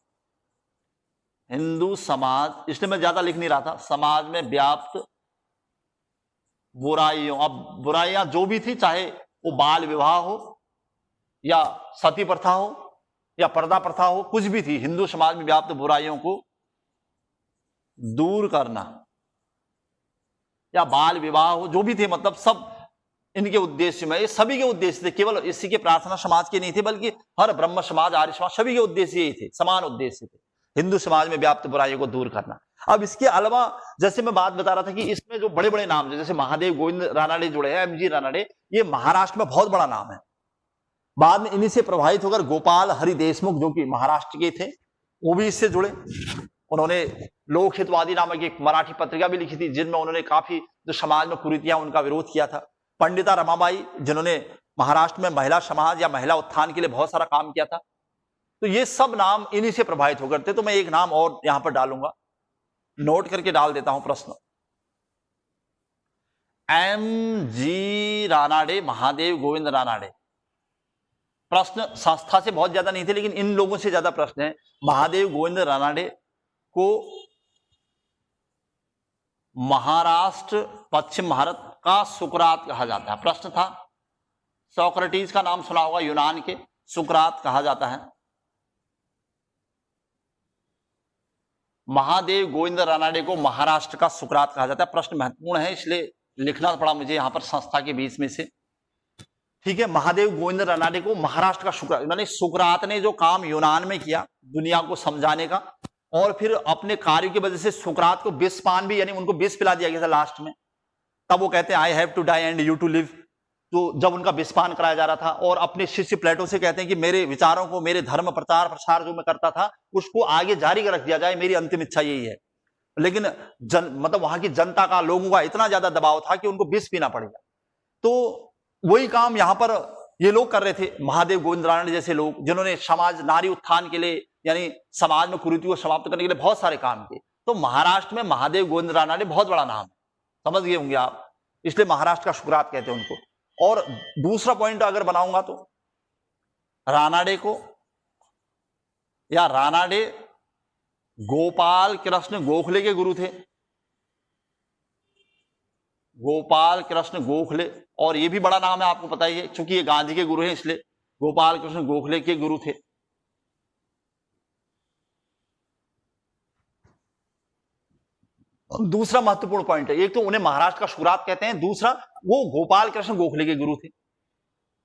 हिंदू समाज, इसलिए मैं ज्यादा लिख नहीं रहा था, समाज में व्याप्त बुराइयों, अब बुराइयां जो भी थी, चाहे वो बाल विवाह हो या सती प्रथा हो या पर्दा प्रथा हो, कुछ भी थी, हिंदू समाज में व्याप्त बुराइयों को दूर करना, या बाल विवाह हो, जो भी थे, मतलब सब इनके उद्देश्य में, ये सभी के उद्देश्य थे, केवल इसी के प्रार्थना समाज के नहीं थे, बल्कि हर ब्रह्म समाज, आर्य समाज, सभी के उद्देश्य यही थे, समान उद्देश्य थे, हिंदू समाज में व्याप्त बुराइयों को दूर करना। अब इसके अलावा जैसे मैं बात बता रहा था कि इसमें जो बड़े बड़े नाम जैसे महादेव गोविंद रानाडे जुड़े हैं, MG रानाडे, ये महाराष्ट्र में बहुत बड़ा नाम है। बाद में इन्हीं से प्रभावित होकर गोपाल हरि देशमुख, जो कि महाराष्ट्र के थे, वो भी इससे जुड़े। उन्होंने लोक हितवादी नामक एक मराठी पत्रिका भी लिखी थी, जिनमें उन्होंने काफी जो समाज में कुरीतियां उनका विरोध किया था। पंडिता रमाबाई, जिन्होंने महाराष्ट्र में महिला समाज या महिला उत्थान के लिए बहुत सारा काम किया था। तो ये सब नाम इन्हीं से प्रभावित होकर थे। तो मैं एक नाम और यहां पर डालूंगा, नोट करके डाल देता हूं प्रश्न, MG रानाडे, महादेव गोविंद रानाडे। प्रश्न संस्था से बहुत ज्यादा नहीं थे, लेकिन इन लोगों से ज्यादा प्रश्न है। महादेव गोविंद रानाडे को महाराष्ट्र पश्चिम भारत का सुकरात कहा जाता है। प्रश्न था, सोक्रेटिस का नाम सुना होगा, यूनान के सुकरात कहा जाता है। महादेव गोविंद रानाडे को महाराष्ट्र का सुकरात कहा जाता है। प्रश्न महत्वपूर्ण है, इसलिए लिखना पड़ा मुझे यहां पर संस्था के बीच में से। ठीक है। महादेव गोविंद रानाडे को महाराष्ट्र का सुकरात, यानी सुकरात ने जो काम यूनान में किया दुनिया को समझाने का, और फिर अपने कार्य की वजह से सुकरात को विषपान भी, यानी उनको विष पिला दिया गया था लास्ट में। तब वो कहते हैं I have to die and you to live, तो जब उनका विषपान कराया जा रहा था, और अपने शिष्य प्लेटो से कहते हैं कि मेरे विचारों को, मेरे धर्म प्रचार प्रसार जो मैं करता था उसको आगे जारी रख दिया जाए, मेरी अंतिम इच्छा यही है। लेकिन मतलब वहां की जनता का, लोगों का इतना ज्यादा दबाव था कि उनको विष पीना पड़ गया। तो वही काम यहां पर ये लोग कर रहे थे, महादेव गोविंद रानडे जैसे लोग, जिन्होंने समाज नारी उत्थान के लिए, यानी समाज में कुरीति को समाप्त करने के लिए बहुत सारे काम किए। तो महाराष्ट्र में महादेव गोविंद रानडे बहुत बड़ा नाम है, समझ गए होंगे आप, इसलिए महाराष्ट्र का सुकरात कहते हैं उनको। और दूसरा पॉइंट अगर बनाऊंगा तो रानाडे को, या रानाडे गोपाल कृष्ण गोखले के गुरु थे, गोपाल कृष्ण गोखले, और ये भी बड़ा नाम है, आपको पता ही है, क्योंकि ये गांधी के गुरु हैं, इसलिए गोपाल कृष्ण गोखले के गुरु थे। दूसरा महत्वपूर्ण पॉइंट है, एक तो उन्हें महाराष्ट्र का सुकरात कहते हैं, दूसरा वो गोपाल कृष्ण गोखले के गुरु थे।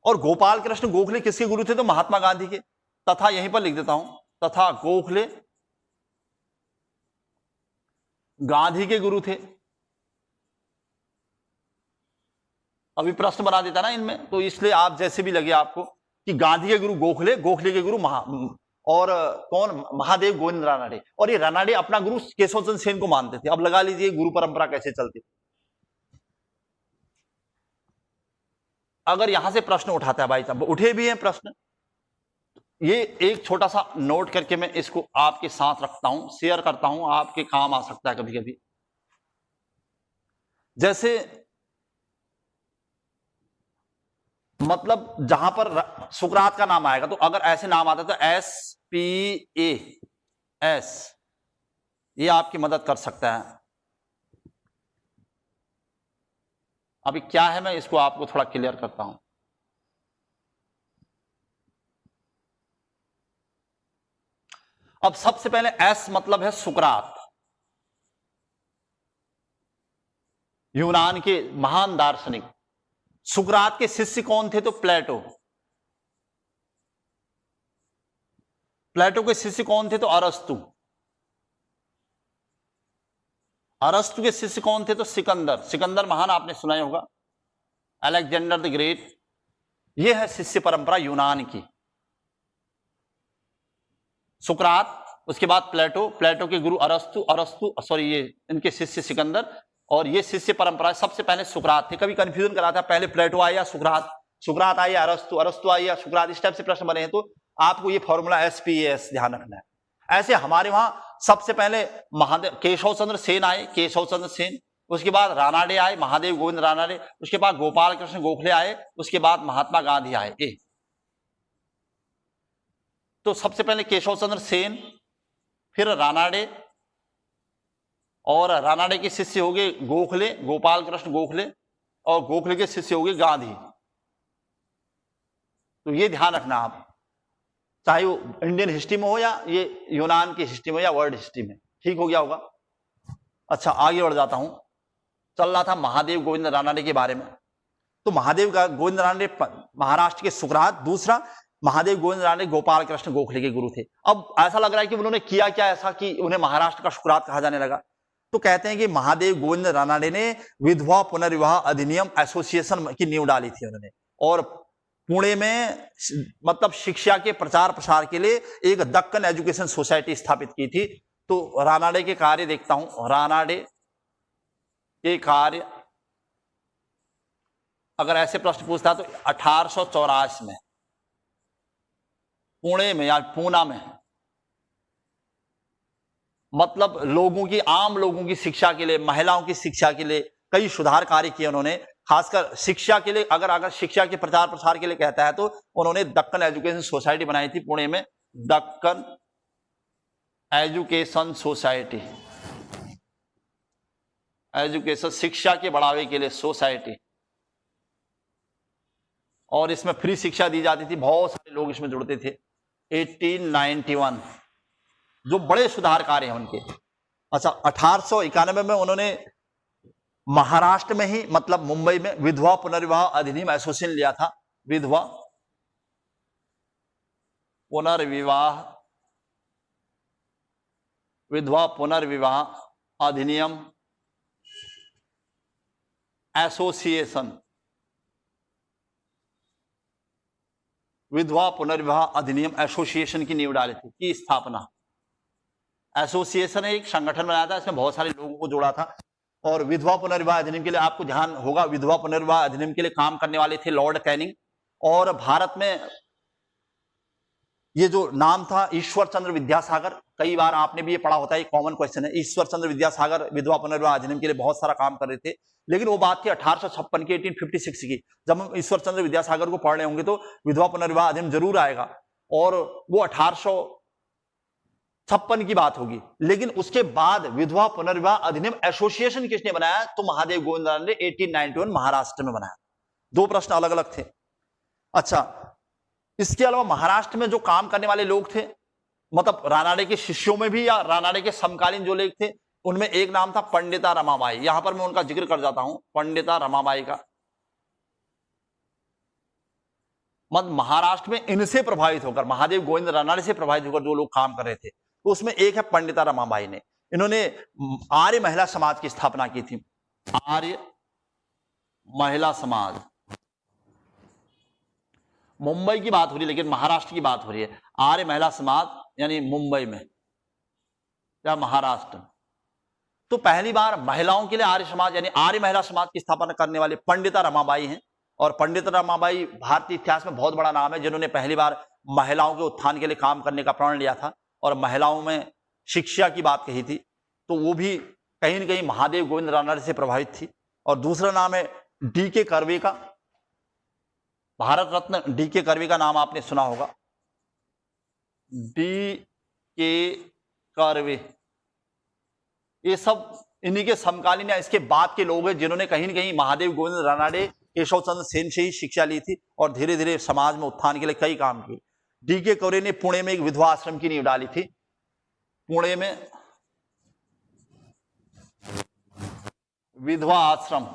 और गोपाल कृष्ण गोखले किसके गुरु थे? तो महात्मा गांधी के। तथा यहीं पर लिख देता हूं, तथा गोखले गांधी के गुरु थे। अभी प्रश्न बना देता ना इनमें, तो इसलिए आप जैसे भी लगे आपको कि गांधी के गुरु गोखले, गोखले के गुरु और कौन? महादेव गोविंद रानाडे। और ये रानाडे अपना गुरु केशव चंद्र सेन को मानते थे। अब लगा लीजिए गुरु परंपरा कैसे चलती। अगर यहां से प्रश्न उठाता है भाई साहब, उठे भी हैं प्रश्न, ये एक छोटा सा नोट करके मैं इसको आपके साथ रखता हूं, शेयर करता हूं, आपके काम आ सकता है कभी कभी। जैसे मतलब जहां पर सुकरात का नाम आएगा, तो अगर ऐसे नाम आता तो SPAS, ये आपकी मदद कर सकता है। अभी क्या है, मैं इसको आपको थोड़ा क्लियर करता हूं। अब सबसे पहले S मतलब है सुकरात, यूनान के महान दार्शनिक। सुकरात के शिष्य कौन थे? तो प्लेटो। प्लेटो के शिष्य कौन थे? तो अरस्तु। अरस्तु के शिष्य कौन थे? तो सिकंदर। सिकंदर महान आपने सुना ही होगा, अलेक्जेंडर द ग्रेट। यह है शिष्य परंपरा यूनान की। सुकरात, उसके बाद प्लेटो, प्लेटो के गुरु अरस्तु, ये इनके शिष्य सिकंदर, और ये शिष्य परंपरा सबसे पहले सुकरात थे। कभी कंफ्यूजन कराता है, पहले प्लेटो आया या सुकरात, सुकरात आया अरस्तु आया सुकरात, इस टाइप से प्रश्न बने हैं। तो आपको ये फॉर्मूला SPAS ध्यान रखना है। ऐसे हमारे वहां सबसे पहले महादेव केशव चंद्र सेन आए, केशव चंद्र सेन, उसके बाद रानाडे आए, महादेव गोविंद रानाडे, उसके बाद गोपाल कृष्ण गोखले आए, उसके बाद महात्मा गांधी आए। तो सबसे पहले केशव चंद्र सेन, फिर रानाडे, और रानाडे के शिष्य हो गए गोखले, गोपाल कृष्ण गोखले, और गोखले के शिष्य हो गए गांधी। तो ये ध्यान रखना आप, चाहे वो इंडियन हिस्ट्री में हो या ये यूनान की हिस्ट्री में या वर्ल्ड हिस्ट्री में। ठीक हो गया होगा। अच्छा, आगे बढ़ जाता हूं। चल रहा था महादेव गोविंद रानाडे के बारे में। तो महादेव गोविंद रानाडे महाराष्ट्र के सुकरात, दूसरा महादेव गोविंद रानाडे गोपाल कृष्ण गोखले के गुरु थे। अब ऐसा लग रहा है कि उन्होंने किया क्या ऐसा कि उन्हें महाराष्ट्र का सुकरात कहा जाने लगा। तो कहते हैं कि महादेव गोविंद रानाडे ने विधवा पुनर्विवाह अधिनियम एसोसिएशन की नींव डाली थी उन्होंने, और पुणे में मतलब शिक्षा के प्रचार प्रसार के लिए एक दक्कन एजुकेशन सोसाइटी स्थापित की थी। तो रानाडे के कार्य देखता हूं, रानाडे के कार्य अगर ऐसे प्रश्न पूछता तो 1884 में पुणे में या पूना में, मतलब लोगों की, आम लोगों की शिक्षा के लिए, महिलाओं की शिक्षा के लिए कई सुधार कार्य किए उन्होंने। खासकर शिक्षा के लिए, अगर शिक्षा के प्रचार प्रसार के लिए कहता है तो उन्होंने दक्कन एजुकेशन सोसाइटी बनाई थी पुणे में, दक्कन एजुकेशन सोसाइटी, एजुकेशन शिक्षा के बढ़ावे के लिए सोसाइटी, और इसमें फ्री शिक्षा दी जाती थी, बहुत सारे लोग इसमें जुड़ते थे। 1891 जो बड़े सुधार कार्य हैं उनके। अच्छा, 1891 में उन्होंने महाराष्ट्र में ही, मतलब मुंबई में विधवा पुनर्विवाह अधिनियम एसोसिएशन लिया था, विधवा पुनर्विवाह विधवा पुनर्विवाह अधिनियम एसोसिएशन, विधवा पुनर्विवाह अधिनियम एसोसिएशन की नींव डाली थी, की स्थापना। एसोसिएशन एक संगठन बनाया था, इसमें बहुत सारे लोगों को जोड़ा था। और विधवा पुनर्विवाह अधिनियम के लिए आपको ध्यान होगा, विधवा पुनर्विवाह अधिनियम के लिए काम करने वाले थे लॉर्ड कैनिंग। और भारत में ये जो नाम था ईश्वर चंद्र विद्यासागर, कई बार आपने भी ये पढ़ा होता है, कॉमन क्वेश्चन है। ईश्वर चंद्र विद्यासागर विधवा पुनर्विवाह अधिनियम के लिए बहुत सारा काम कर रहे थे, लेकिन वो बात थी 1856 की, 1856 की। जब हम ईश्वर चंद्र विद्यासागर को पढ़ रहे होंगे तो विधवा पुनर्विवाह अधिनियम जरूर आएगा, और वो 1856 की बात होगी। लेकिन उसके बाद विधवा पुनर्विवाह अधिनियम एसोसिएशन किसने बनाया? तो महादेव गोविंद रानडे ने 1891 महाराष्ट्र में बनाया। दो प्रश्न अलग अलग थे। अच्छा, इसके अलावा महाराष्ट्र में जो काम करने वाले लोग थे, मतलब रानाडे के शिष्यों में भी या रानाडे के समकालीन जो लोग थे, उनमें एक नाम था पंडिता रमाबाई। यहां पर मैं उनका जिक्र कर जाता हूं, पंडिता रमाबाई का। मतलब महाराष्ट्र में इनसे प्रभावित होकर, महादेव गोविंद रानाडे से प्रभावित होकर जो लोग काम कर रहे थे, तो उसमें एक है पंडिता रमाबाई ने। इन्होंने आर्य महिला समाज की स्थापना की थी। आर्य महिला समाज, मुंबई की बात हो रही है लेकिन महाराष्ट्र की बात हो रही है। आर्य महिला समाज यानी मुंबई में या महाराष्ट्र। तो पहली बार महिलाओं के लिए आर्य समाज यानी आर्य महिला समाज की स्थापना करने वाले पंडिता रमाबाई हैं। और पंडिता रमाबाई भारतीय इतिहास में बहुत बड़ा नाम है, जिन्होंने पहली बार महिलाओं के उत्थान के लिए काम करने का प्रण लिया था और महिलाओं में शिक्षा की बात कही थी। तो वो भी कहीं न कहीं महादेव गोविंद रानडे से प्रभावित थी। और दूसरा नाम है डी.के. कर्वे का। भारत रत्न डी.के. कर्वे का नाम आपने सुना होगा। डी.के. कर्वे, ये सब इन्हीं के समकालीन या इसके बाद के लोग हैं जिन्होंने कहीं न कहीं महादेव गोविंद रानडे, केशव चंद्र सेन से ही शिक्षा ली थी और धीरे धीरे समाज में उत्थान के लिए कई काम किए। डी.के. कर्वे ने पुणे में एक विधवा आश्रम की नींव डाली थी। पुणे में विधवा आश्रम,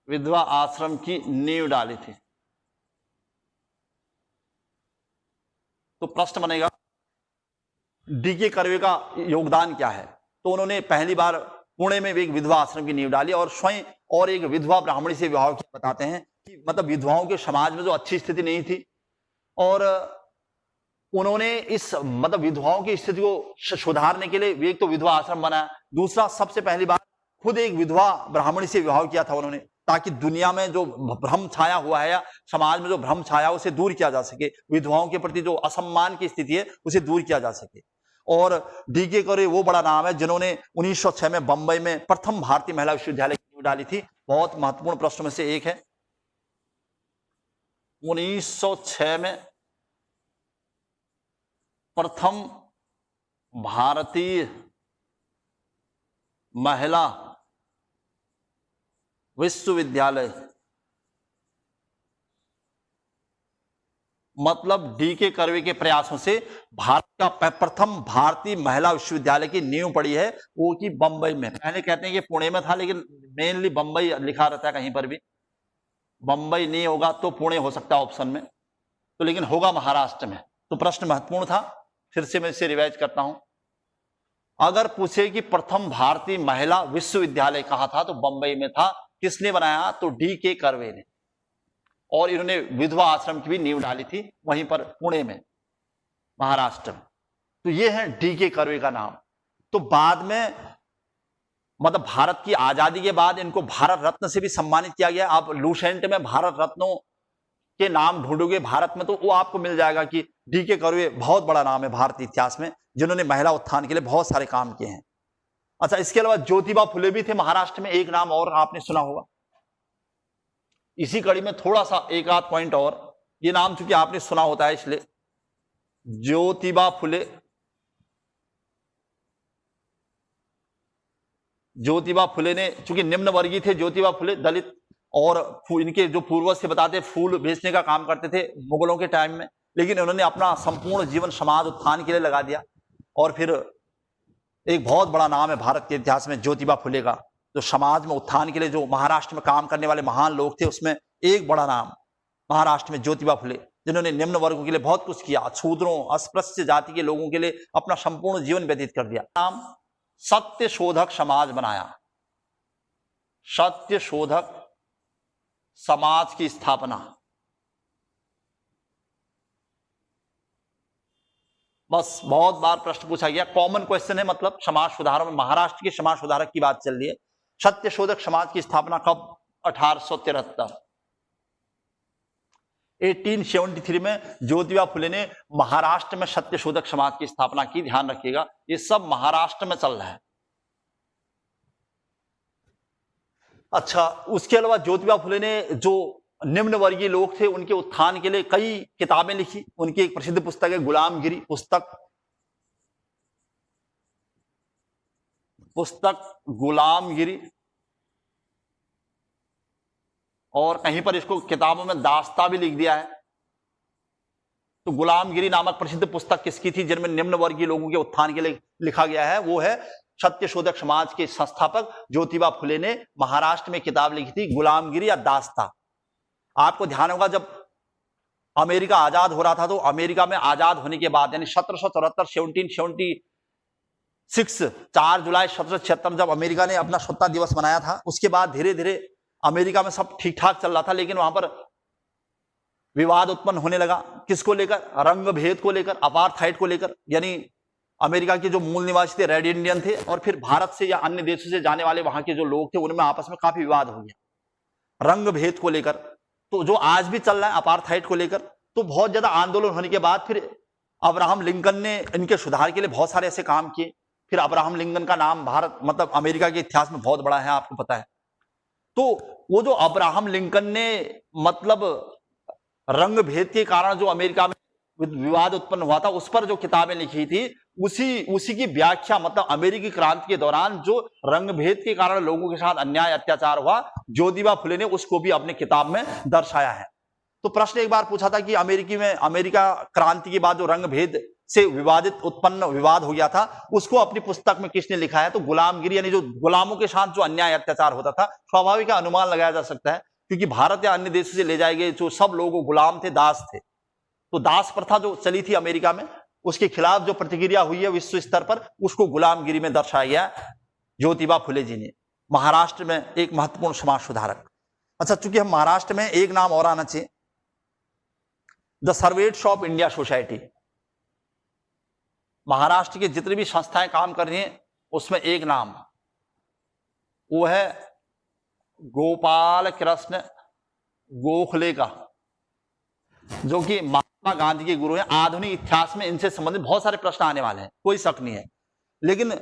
विधवा आश्रम की नींव डाली थी। तो प्रश्न बनेगा डी.के. कर्वे का योगदान क्या है? तो उन्होंने पहली बार पुणे में एक विधवा आश्रम की नींव डाली और स्वयं और एक विधवा ब्राह्मणी से विवाह किया। बताते हैं कि मतलब विधवाओं के समाज में जो अच्छी स्थिति नहीं थी और उन्होंने इस मतलब विधवाओं की स्थिति को सुधारने के लिए एक तो विधवा आश्रम बनाया, दूसरा सबसे पहली बार खुद एक विधवा ब्राह्मणी से विवाह किया था उन्होंने, ताकि दुनिया में जो भ्रम छाया हुआ है या समाज में जो भ्रम छाया उसे दूर किया जा सके, विधवाओं के प्रति जो असम्मान की स्थिति है उसे दूर किया जा सके। और डी.के. कर्वे वो बड़ा नाम है जिन्होंने 1906 में बंबई में प्रथम भारतीय महिला विश्वविद्यालय की नींव डाली थी। बहुत महत्वपूर्ण प्रश्न में से एक है। 1906 में प्रथम भारतीय महिला विश्वविद्यालय, मतलब डी.के. कर्वे के प्रयासों से भारत का प्रथम भारतीय महिला विश्वविद्यालय की नींव पड़ी है, वो की बंबई में। पहले कहते हैं कि पुणे में था, लेकिन मेनली बंबई लिखा रहता है कहीं पर भी। बंबई नहीं होगा तो पुणे हो सकता है ऑप्शन में, तो लेकिन होगा महाराष्ट्र में। तो प्रश्न महत्वपूर्ण था, फिर से मैं इसे रिवाइज करता हूं। अगर पूछे कि प्रथम भारतीय महिला विश्वविद्यालय कहां था, तो बंबई में था। किसने बनाया? तो डी.के. कर्वे ने। और इन्होंने विधवा आश्रम की भी नींव डाली थी वहीं पर पुणे में, महाराष्ट्र में। तो ये है डी.के. कर्वे का नाम। तो बाद में मतलब भारत की आजादी के बाद इनको भारत रत्न से भी सम्मानित किया गया। आप लूसेंट में भारत रत्नों के नाम ढूंढोगे भारत में तो वो आपको मिल जाएगा कि डी.के. कर्वे बहुत बड़ा नाम है भारतीय इतिहास में, जिन्होंने महिला उत्थान के लिए बहुत सारे काम किए हैं। अच्छा, इसके अलावा ज्योतिबा फुले भी थे महाराष्ट्र में, एक नाम और आपने सुना होगा। इसी कड़ी में थोड़ा सा एक आध पॉइंट और, ये नाम चूंकि आपने सुना होता है इसलिए, ज्योतिबा फुले। ज्योतिबा फुले ने, चूंकि निम्न वर्गीय थे ज्योतिबा फुले, दलित, और इनके जो पूर्वज थे बताते फूल बेचने का काम करते थे मुगलों के टाइम में, लेकिन उन्होंने अपना संपूर्ण जीवन समाज उत्थान के लिए लगा दिया। और फिर एक बहुत बड़ा नाम है भारत के इतिहास में ज्योतिबा फुले का। जो समाज में उत्थान के लिए जो महाराष्ट्र में काम करने वाले महान लोग थे, उसमें एक बड़ा नाम महाराष्ट्र में ज्योतिबा फुले, जिन्होंने निम्न वर्गों के लिए बहुत कुछ किया, शूद्रों अस्पृश्य जाति के लोगों के लिए अपना संपूर्ण जीवन व्यतीत कर दिया। नाम सत्य शोधक समाज बनाया, सत्य शोधक समाज की स्थापना। बस बहुत बार प्रश्न पूछा गया, कॉमन क्वेश्चन है, मतलब समाज सुधारों में महाराष्ट्र के समाज सुधारक की बात चल रही है। सत्य शोधक समाज की स्थापना कब? 1873 1873 में ज्योतिबा फुले ने महाराष्ट्र में सत्य शोधक समाज की स्थापना की। ध्यान रखिएगा, ये सब महाराष्ट्र में चल रहा है। अच्छा, उसके अलावा ज्योतिबा फुले ने जो निम्न वर्गीय लोग थे उनके उत्थान के लिए कई किताबें लिखी। उनकी एक प्रसिद्ध पुस्तक है गुलामगिरी पुस्तक गुलामगिरी, और कहीं पर इसको किताबों में दास्ता भी लिख दिया है। तो गुलामगिरी नामक प्रसिद्ध पुस्तक किसकी थी, जिनमें निम्न वर्गीय लोगों के उत्थान के लिए लिखा गया है? वो है सत्य शोधक समाज के संस्थापक ज्योतिबा फुले ने महाराष्ट्र में किताब लिखी थी, गुलामगिरी या दास्ता। आपको ध्यान होगा, जब अमेरिका आजाद हो रहा था, तो अमेरिका में आजाद होने के बाद यानी 1774 1776 4 जुलाई 1776 जब अमेरिका ने अपना स्वतंत्रता दिवस मनाया था, उसके बाद धीरे धीरे अमेरिका में सब ठीक ठाक चल रहा था, लेकिन वहां पर विवाद उत्पन्न होने लगा। किसको लेकर? रंग भेद को लेकर, अपार्थाइड को लेकर। यानी अमेरिका के जो मूल निवासी थे रेड इंडियन थे, और फिर भारत से या अन्य देशों से जाने वाले वहां के जो लोग थे, उनमें आपस में काफी विवाद हो गया रंग भेद को लेकर। तो जो आज भी चल रहा है अपार्थाइड को लेकर, तो बहुत ज्यादा आंदोलन होने के बाद फिर अब्राहम लिंकन ने इनके सुधार के लिए बहुत सारे ऐसे काम किए। फिर अब्राहम लिंकन का नाम भारत मतलब अमेरिका के इतिहास में बहुत बड़ा है, आपको पता है। तो वो जो अब्राहम लिंकन ने मतलब रंग भेद के कारण जो अमेरिका में विवाद उत्पन्न हुआ था, उस पर जो किताबें लिखी थी, उसी की व्याख्या, मतलब अमेरिकी क्रांति के दौरान जो रंग भेद के कारण लोगों के साथ अन्याय अत्याचार हुआ, ज्योतिबा फुले ने उसको भी अपने किताब में दर्शाया है। तो प्रश्न एक बार पूछा था कि अमेरिका क्रांति के बाद जो रंग भेद से विवाद हो गया था, उसको अपनी पुस्तक में किसने लिखा है? तो गुलामगिरी, यानी जो गुलामों के साथ जो अन्याय अत्याचार होता था। स्वाभाविक अनुमान लगाया जा सकता है, क्योंकि भारत या अन्य देशों से ले जाए गए जो सब लोग गुलाम थे, दास थे। तो दास प्रथा जो चली थी अमेरिका में, उसके खिलाफ जो प्रतिक्रिया हुई है विश्व स्तर पर, उसको गुलामगिरी में दर्शाया गया ज्योतिबा फुले जी ने, महाराष्ट्र में एक महत्वपूर्ण समाज सुधारक। अच्छा, चूंकि हम महाराष्ट्र में, एक नाम और आना चाहिए, the servants of India society. Maharashtra की जितनी भी संस्थाएं काम कर रही हैं, उसमें एक नाम, वो है गोपाल कृष्ण गोखले का, जो कि महात्मा गांधी के गुरु हैं। आधुनिक इतिहास में इनसे संबंधित बहुत सारे प्रश्न आने वाले हैं, कोई शक नहीं है। लेकिन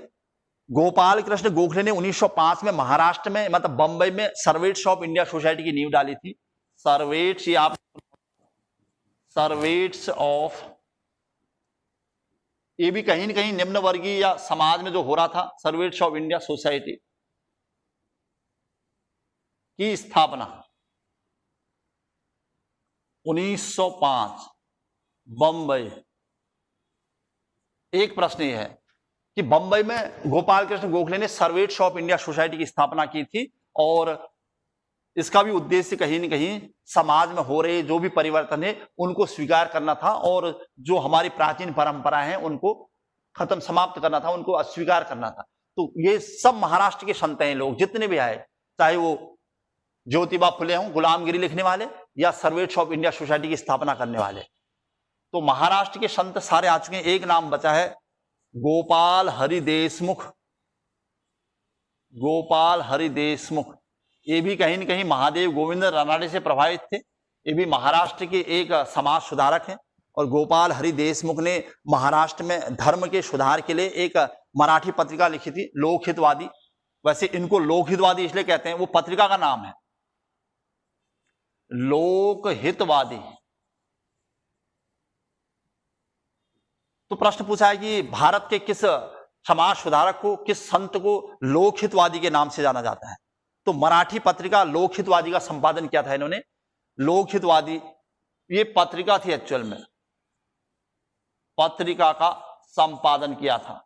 गोपाल कृष्ण गोखले ने 1905 में महाराष्ट्र में, मतलब बंबई में, सर्वेंट्स ऑफ इंडिया सोसाइटी की नींव डाली थी। सर्वेंट्स ऑफ, ये भी कहीं न कहीं निम्न वर्गीय या समाज में जो हो रहा था, सर्वेंट्स ऑफ इंडिया सोसाइटी की स्थापना 1905 बंबई। एक प्रश्न यह है कि बंबई में गोपाल कृष्ण गोखले ने सर्वेंट्स ऑफ इंडिया सोसाइटी की स्थापना की थी, और इसका भी उद्देश्य कहीं न कहीं समाज में हो रहे जो भी परिवर्तन है उनको स्वीकार करना था, और जो हमारी प्राचीन परंपराएं हैं उनको समाप्त करना था, उनको अस्वीकार करना था। तो ये सब महाराष्ट्र के संत हैं लोग, जितने भी आए, चाहे वो ज्योतिबा फुले हों, गुलामगिरी लिखने वाले, या सर्वेंट्स ऑफ इंडिया सोसाइटी की स्थापना करने वाले। तो महाराष्ट्र के संत सारे आ चुके हैं। एक नाम बचा है, गोपाल हरि देशमुख। गोपाल हरि देशमुख, ये भी कहीं न कहीं महादेव गोविंद रानडे से प्रभावित थे। ये भी महाराष्ट्र के एक समाज सुधारक हैं, और गोपाल हरि देशमुख ने महाराष्ट्र में धर्म के सुधार के लिए एक मराठी पत्रिका लिखी थी, लोकहितवादी। वैसे इनको लोकहितवादी इसलिए कहते हैं, वो पत्रिका का नाम है लोकहितवादी। तो प्रश्न पूछा है कि भारत के किस समाज सुधारक को, किस संत को लोकहितवादी के नाम से जाना जाता है? तो मराठी पत्रिका लोकहितवादी का संपादन किया था इन्होंने। लोकहितवादी ये पत्रिका थी, एक्चुअल में पत्रिका का संपादन किया था।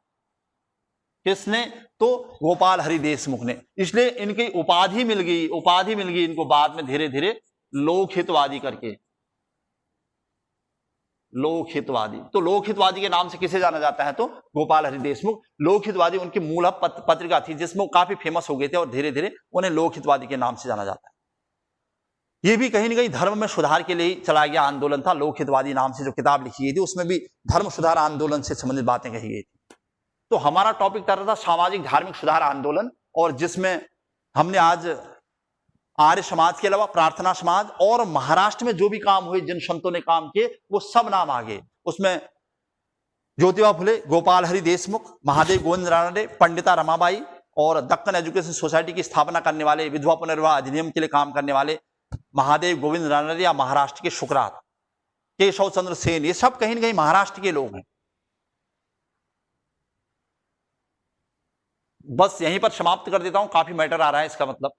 किसने? तो गोपाल हरि देशमुख ने। इसलिए इनकी उपाधि मिल गई इनको बाद में धीरे धीरे लोकहितवादी करके, लोकहितवादी। तो लोकहितवादी के नाम से किसे जाना जाता है? तो गोपाल हरि देशमुख। लोकहितवादी उनकी मूल पत्रिका थी जिसमें वो काफी फेमस हो गए थे और धीरे धीरे उन्हें लोकहितवादी के नाम से जाना जाता है। ये भी कहीं ना कहीं धर्म में सुधार के लिए ही चला गया आंदोलन था। लोकहितवादी नाम से जो किताब लिखी गई थी उसमें भी धर्म सुधार आंदोलन से संबंधित बातें कही गई थी। तो हमारा टॉपिक चल रहा था सामाजिक धार्मिक सुधार आंदोलन, और जिसमें हमने आज आर्य समाज के अलावा प्रार्थना समाज और महाराष्ट्र में जो भी काम हुए, जिन संतों ने काम किए, वो सब नाम आ गए। उसमें ज्योतिबा फुले, गोपाल हरि देशमुख, महादेव गोविंद रानडे, पंडिता रमाबाई और दक्कन एजुकेशन सोसाइटी की स्थापना करने वाले, विधवा पुनर्विवाह अधिनियम के लिए काम करने वाले महादेव गोविंद रानडे या महाराष्ट्र के शुक्रात, केशव चंद्र सेन, ये सब कहीं ना कहीं महाराष्ट्र के लोग हैं। बस यहीं पर समाप्त कर देता हूं, काफी मैटर आ रहा है इसका मतलब।